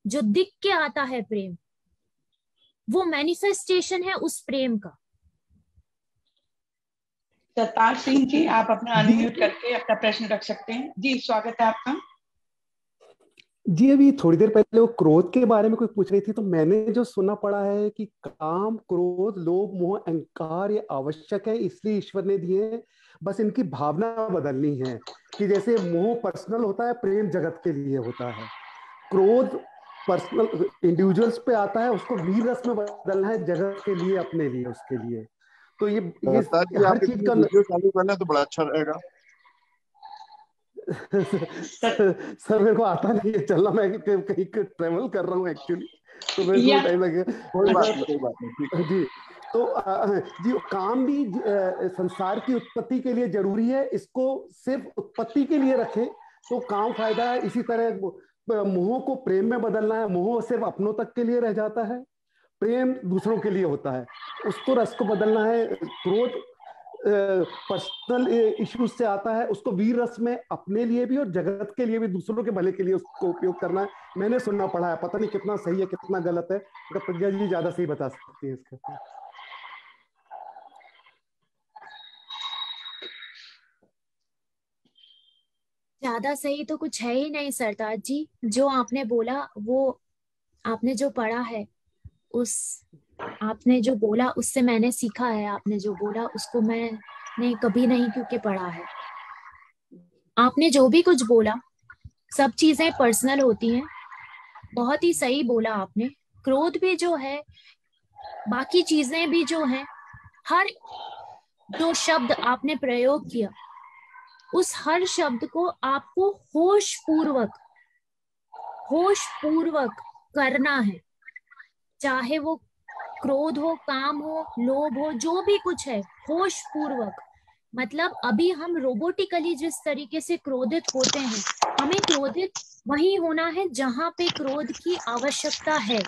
जो दिख के आता है प्रेम, वो मैनिफेस्टेशन है उस प्रेम का। सत्तार सिंह जी, आप अपना अनम्यूट करके अपना प्रश्न रख सकते हैं। जी, स्वागत है आपका। जी, अभी थोड़ी देर पहले वो क्रोध के बारे में कोई पूछ रही थी, तो मैंने जो सुना पड़ा है कि काम, क्रोध, लोभ, मोह, अहंकार ये आवश्यक है, इसलिए ईश्वर ने दिए हैं। बस इनकी भावना बदलनी है कि जैसे मोह पर्सनल होता है, प्रेम जगत के लिए होता है। क्रोध पर्सनल इंडिविजुअल्स पे आता है, उसको वीर रस में बदलना है, जगत के लिए, अपने लिए, उसके लिए। तो ये हर चीज का वीडियो चालू करना तो बड़ा अच्छा रहेगा। सर मेरे को आता नहीं है चलना, मैं कहीं ट्रेवल कर रहा हूँ एक्चुअली, तो मेरे को टाइम लगेगा। कोई बात नहीं। जी, तो जी, काम भी संसार की उत्पत्ति के लिए जरूरी है। इसको सिर्फ उत्पत्ति के लिए रखें तो काम फायदा है। इसी तरह मोह को प्रेम में बदलना है। मोह सिर्फ अपनों तक के लिए रह जाता है, प्रेम दूसरों के लिए होता है, उसको रस को बदलना है। क्रोध पर्सनल इश्यूज से आता है, उसको वीर रस में अपने लिए भी और जगत के लिए भी, दूसरों के भले के लिए उसको उपयोग करना है। मैंने सुनना पड़ा है, पता नहीं कितना सही है कितना गलत है, तो प्रज्ञा जी ज्यादा सही बता सकती है इसका। ज्यादा सही तो कुछ है ही नहीं सरताज जी। जो आपने बोला वो, आपने जो पढ़ा है उस, आपने जो बोला उससे मैंने सीखा है। आपने जो बोला उसको मैंने कभी नहीं क्योंकि पढ़ा है। आपने जो भी कुछ बोला सब चीजें पर्सनल होती हैं, बहुत ही सही बोला आपने। क्रोध भी जो है, बाकी चीजें भी जो हैं, हर जो शब्द आपने प्रयोग किया उस हर शब्द को आपको होश पूर्वक करना है। चाहे वो क्रोध हो, काम हो, लोभ हो, जो भी कुछ है, होश पूर्वक। मतलब अभी हम रोबोटिकली जिस तरीके से क्रोधित होते हैं, हमें क्रोधित वही होना है जहां पे क्रोध की आवश्यकता है।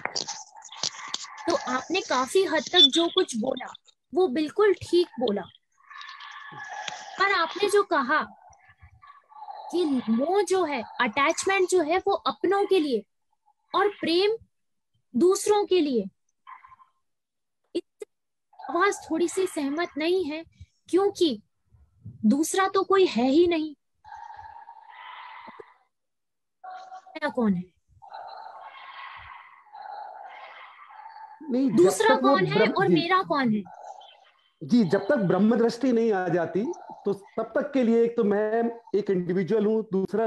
तो आपने काफी हद तक जो कुछ बोला वो बिल्कुल ठीक बोला। पर आपने जो कहा कि मोह जो है, अटैचमेंट जो है वो अपनों के लिए और प्रेम दूसरों के लिए, इससे आवाज थोड़ी सी सहमत नहीं है, क्योंकि दूसरा तो कोई है ही नहीं। मेरा कौन है? नहीं, दूसरा कौन है और जी, मेरा कौन है? जी, जब तक ब्रह्म दृष्टि नहीं आ जाती तो तब तक के लिए एक तो मैं एक इंडिविजुअल हूं, दूसरा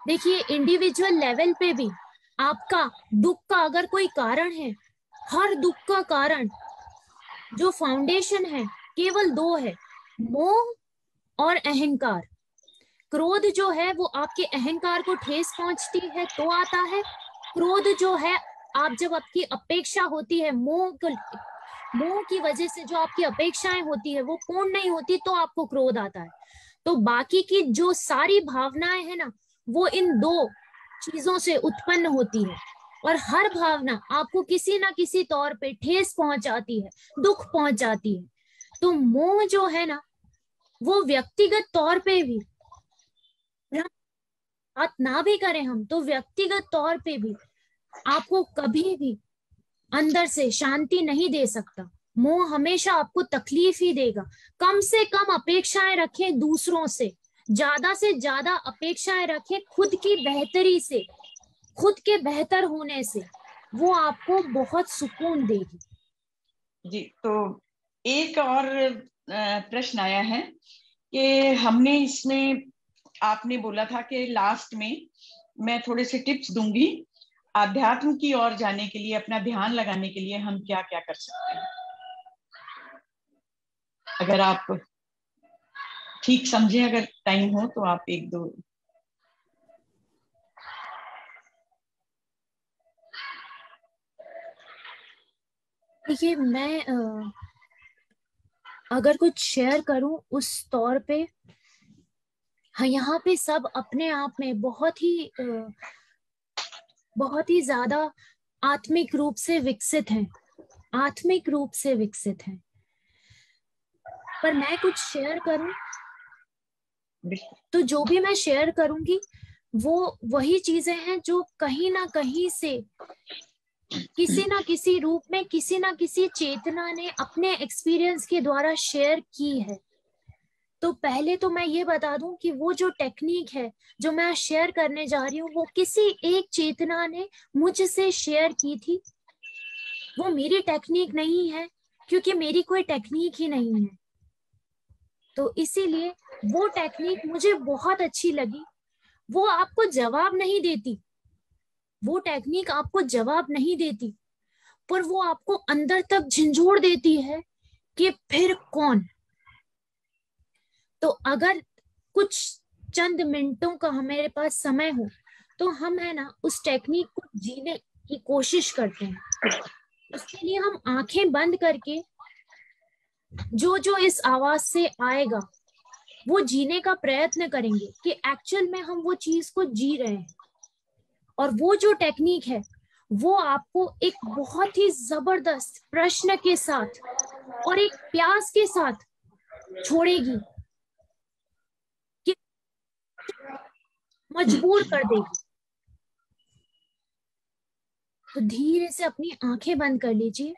देखिए इंडिविजुअल लेवल पे भी आपका दुख का अगर कोई कारण है, हर दुख का कारण जो फाउंडेशन है केवल दो है, मोह और अहंकार। क्रोध जो है वो आपके अहंकार को ठेस पहुंचती है तो आता है। क्रोध जो है आप जब आपकी अपेक्षा होती है, मोह की वजह से जो आपकी अपेक्षाएं होती है वो पूर्ण नहीं होती तो आपको क्रोध आता है। तो बाकी की जो सारी भावनाएं है ना, वो इन दो चीजों से उत्पन्न होती है और हर भावना आपको किसी ना किसी तौर पे ठेस पहुंचाती है, दुख पहुंचाती है। तो मोह जो है ना, वो व्यक्तिगत तौर पे भी बात ना भी करें हम तो व्यक्तिगत तौर पे भी आपको कभी भी अंदर से शांति नहीं दे सकता। मोह हमेशा आपको तकलीफ ही देगा। कम से कम अपेक्षाएं रखें दूसरों से ज्यादा अपेक्षाएं रखें खुद की बेहतरी से, खुद के बेहतर होने से, वो आपको बहुत सुकून देगी। जी, तो एक और प्रश्न आया है कि हमने इसमें आपने बोला था कि लास्ट में मैं थोड़े से टिप्स दूंगी आध्यात्म की ओर जाने के लिए, अपना ध्यान लगाने के लिए हम क्या क्या कर सकते हैं। अगर आप ठीक समझे, अगर टाइम हो तो आप एक दो। देखिए मैं अगर कुछ शेयर करूं उस तौर पे, हाँ, यहाँ पे सब अपने आप में बहुत ही ज्यादा आत्मिक रूप से विकसित हैं, आत्मिक रूप से विकसित हैं। पर मैं कुछ शेयर करूं तो जो भी मैं शेयर करूंगी वो वही चीजें हैं जो कहीं ना कहीं से किसी ना किसी रूप में किसी ना किसी चेतना ने अपने एक्सपीरियंस के द्वारा शेयर की है। तो पहले तो मैं ये बता दूं कि वो जो टेक्निक है जो मैं शेयर करने जा रही हूँ वो किसी एक चेतना ने मुझसे शेयर की थी। वो मेरी टेक्निक नहीं है क्योंकि मेरी कोई टेक्निक ही नहीं है। तो इसीलिए वो टेक्निक मुझे बहुत अच्छी लगी। वो आपको जवाब नहीं देती, वो टेक्निक आपको जवाब नहीं देती, पर वो आपको अंदर तक झंझोड़ देती है कि फिर कौन। तो अगर कुछ चंद मिनटों का हमारे पास समय हो तो हम है ना उस टेक्निक को जीने की कोशिश करते हैं। उसके लिए हम आंखें बंद करके जो जो इस आवाज से आएगा वो जीने का प्रयत्न करेंगे कि एक्चुअल में हम वो चीज को जी रहे हैं। और वो जो टेक्निक है वो आपको एक बहुत ही जबरदस्त प्रश्न के साथ और एक प्यास के साथ छोड़ेगी, कि मजबूर कर देगी। तो धीरे से अपनी आंखें बंद कर लीजिए।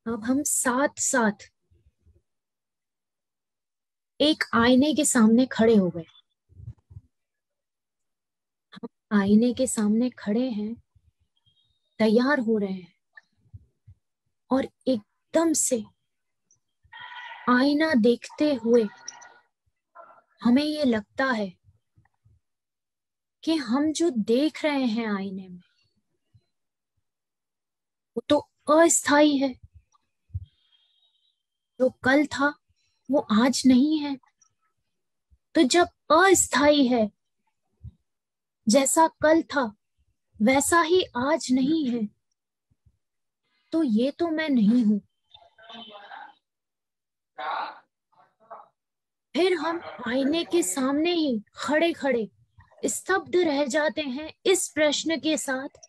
अब हम साथ साथ एक आईने के सामने खड़े हो गए। हम आईने के सामने खड़े हैं, तैयार हो रहे हैं और एकदम से आईना देखते हुए हमें ये लगता है कि हम जो देख रहे हैं आईने में वो तो अस्थाई है। जो कल था वो आज नहीं है। तो जब अस्थाई है, जैसा कल था वैसा ही आज नहीं है, तो ये तो मैं नहीं हूं। फिर हम आईने के सामने ही खड़े खड़े स्तब्ध रह जाते हैं इस प्रश्न के साथ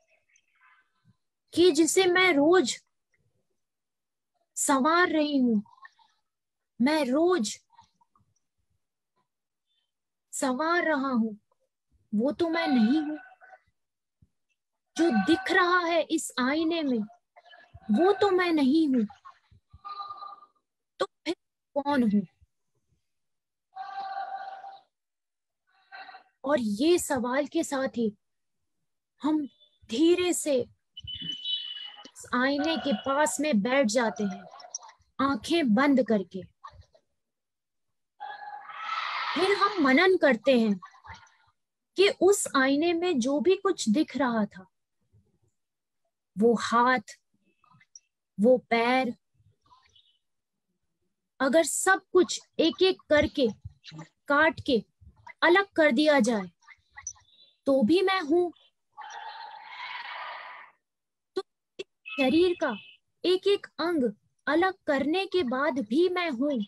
कि जिसे मैं रोज संवार रही हूं, मैं रोज संवार रहा हूं, वो तो मैं नहीं हूं। जो दिख रहा है इस आईने में वो तो मैं नहीं हूं। तो फिर कौन हूं? और ये सवाल के साथ ही हम धीरे से आईने के पास में बैठ जाते हैं, आंखें बंद करके। फिर हम मनन करते हैं कि उस आईने में जो भी कुछ दिख रहा था, वो हाथ, वो पैर, अगर सब कुछ एक एक करके काट के अलग कर दिया जाए तो भी मैं हूं। तो शरीर का एक एक अंग अलग करने के बाद भी मैं हूं।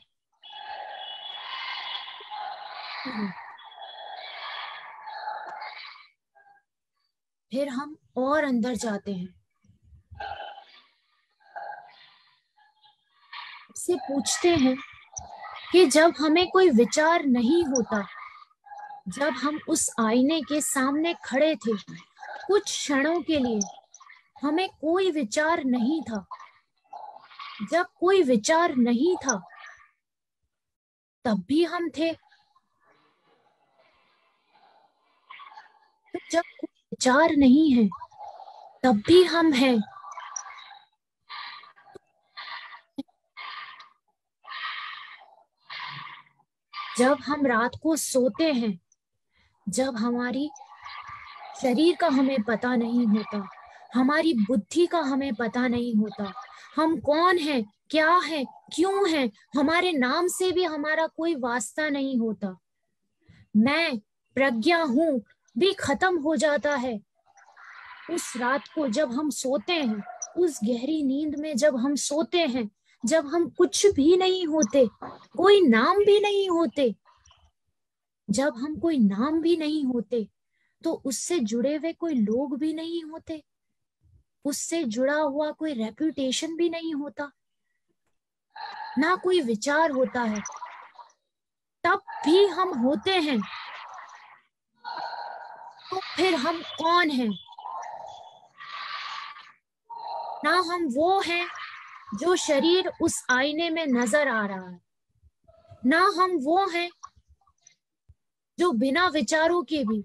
फिर हम और अंदर जाते हैं, से पूछते हैं कि जब हमें कोई विचार नहीं होता, जब हम उस आईने के सामने खड़े थे, कुछ क्षणों के लिए हमें कोई विचार नहीं था, जब कोई विचार नहीं था तब भी हम थे। तो जब कोई विचार नहीं है तब भी हम हैं। जब हम रात को सोते हैं, जब हमारी शरीर का हमें पता नहीं होता, हमारी बुद्धि का हमें पता नहीं होता, हम कौन हैं, क्या है, क्यों है, हमारे नाम से भी हमारा कोई वास्ता नहीं होता, मैं प्रज्ञा हूं भी खत्म हो जाता है। उस रात को जब हम सोते हैं, उस गहरी नींद में जब हम सोते हैं, जब हम कुछ भी नहीं होते, कोई नाम भी नहीं होते, जब हम कोई नाम भी नहीं होते, तो उससे जुड़े हुए कोई लोग भी नहीं होते, उससे जुड़ा हुआ कोई रेपुटेशन भी नहीं होता, ना कोई विचार होता है, तब भी हम होते हैं। तो फिर हम कौन हैं? ना हम वो हैं जो शरीर उस आईने में नजर आ रहा है, ना हम वो हैं जो बिना विचारों के भी,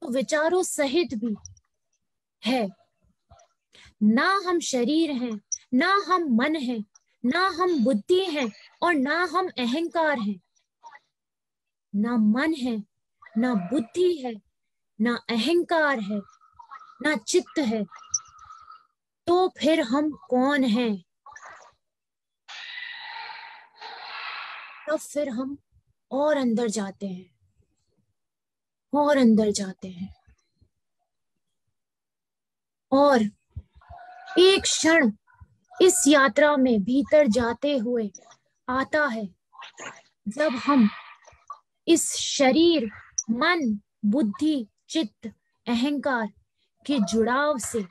तो विचारों सहित भी है, ना हम शरीर हैं, ना हम मन हैं, ना हम बुद्धि हैं और ना हम अहंकार हैं। ना मन है, ना बुद्धि है, ना अहंकार है, ना चित्त है, तो फिर हम कौन हैं? तो फिर हम और अंदर जाते हैं, और अंदर जाते हैं, और एक क्षण इस यात्रा में भीतर जाते हुए आता है जब हम इस शरीर, मन, बुद्धि, चित्त, अहंकार के जुड़ाव से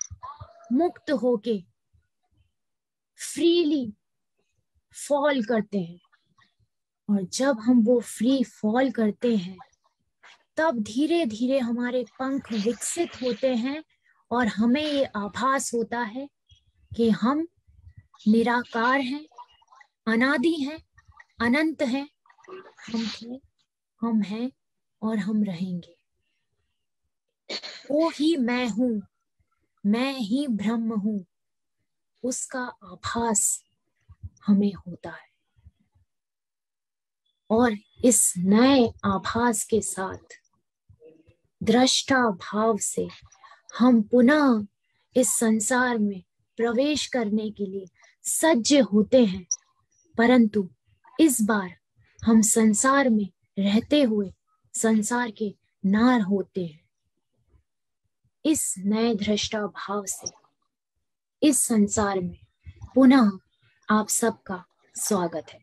मुक्त होके फ्रीली फॉल करते हैं। और जब हम वो फ्री फॉल करते हैं, तब धीरे धीरे हमारे पंख विकसित होते हैं और हमें ये आभास होता है कि हम निराकार हैं, अनादि हैं, अनंत हैं, हम थे, हम हैं और हम रहेंगे। वो ही मैं हूं, मैं ही ब्रह्म हूं, उसका आभास हमें होता है। और इस नए आभास के साथ दृष्टा भाव से हम पुनः इस संसार में प्रवेश करने के लिए सज्ज होते हैं, परंतु इस बार हम संसार में रहते हुए संसार के नार होते हैं। इस नए दृष्टा भाव से इस संसार में पुनः आप सबका स्वागत है।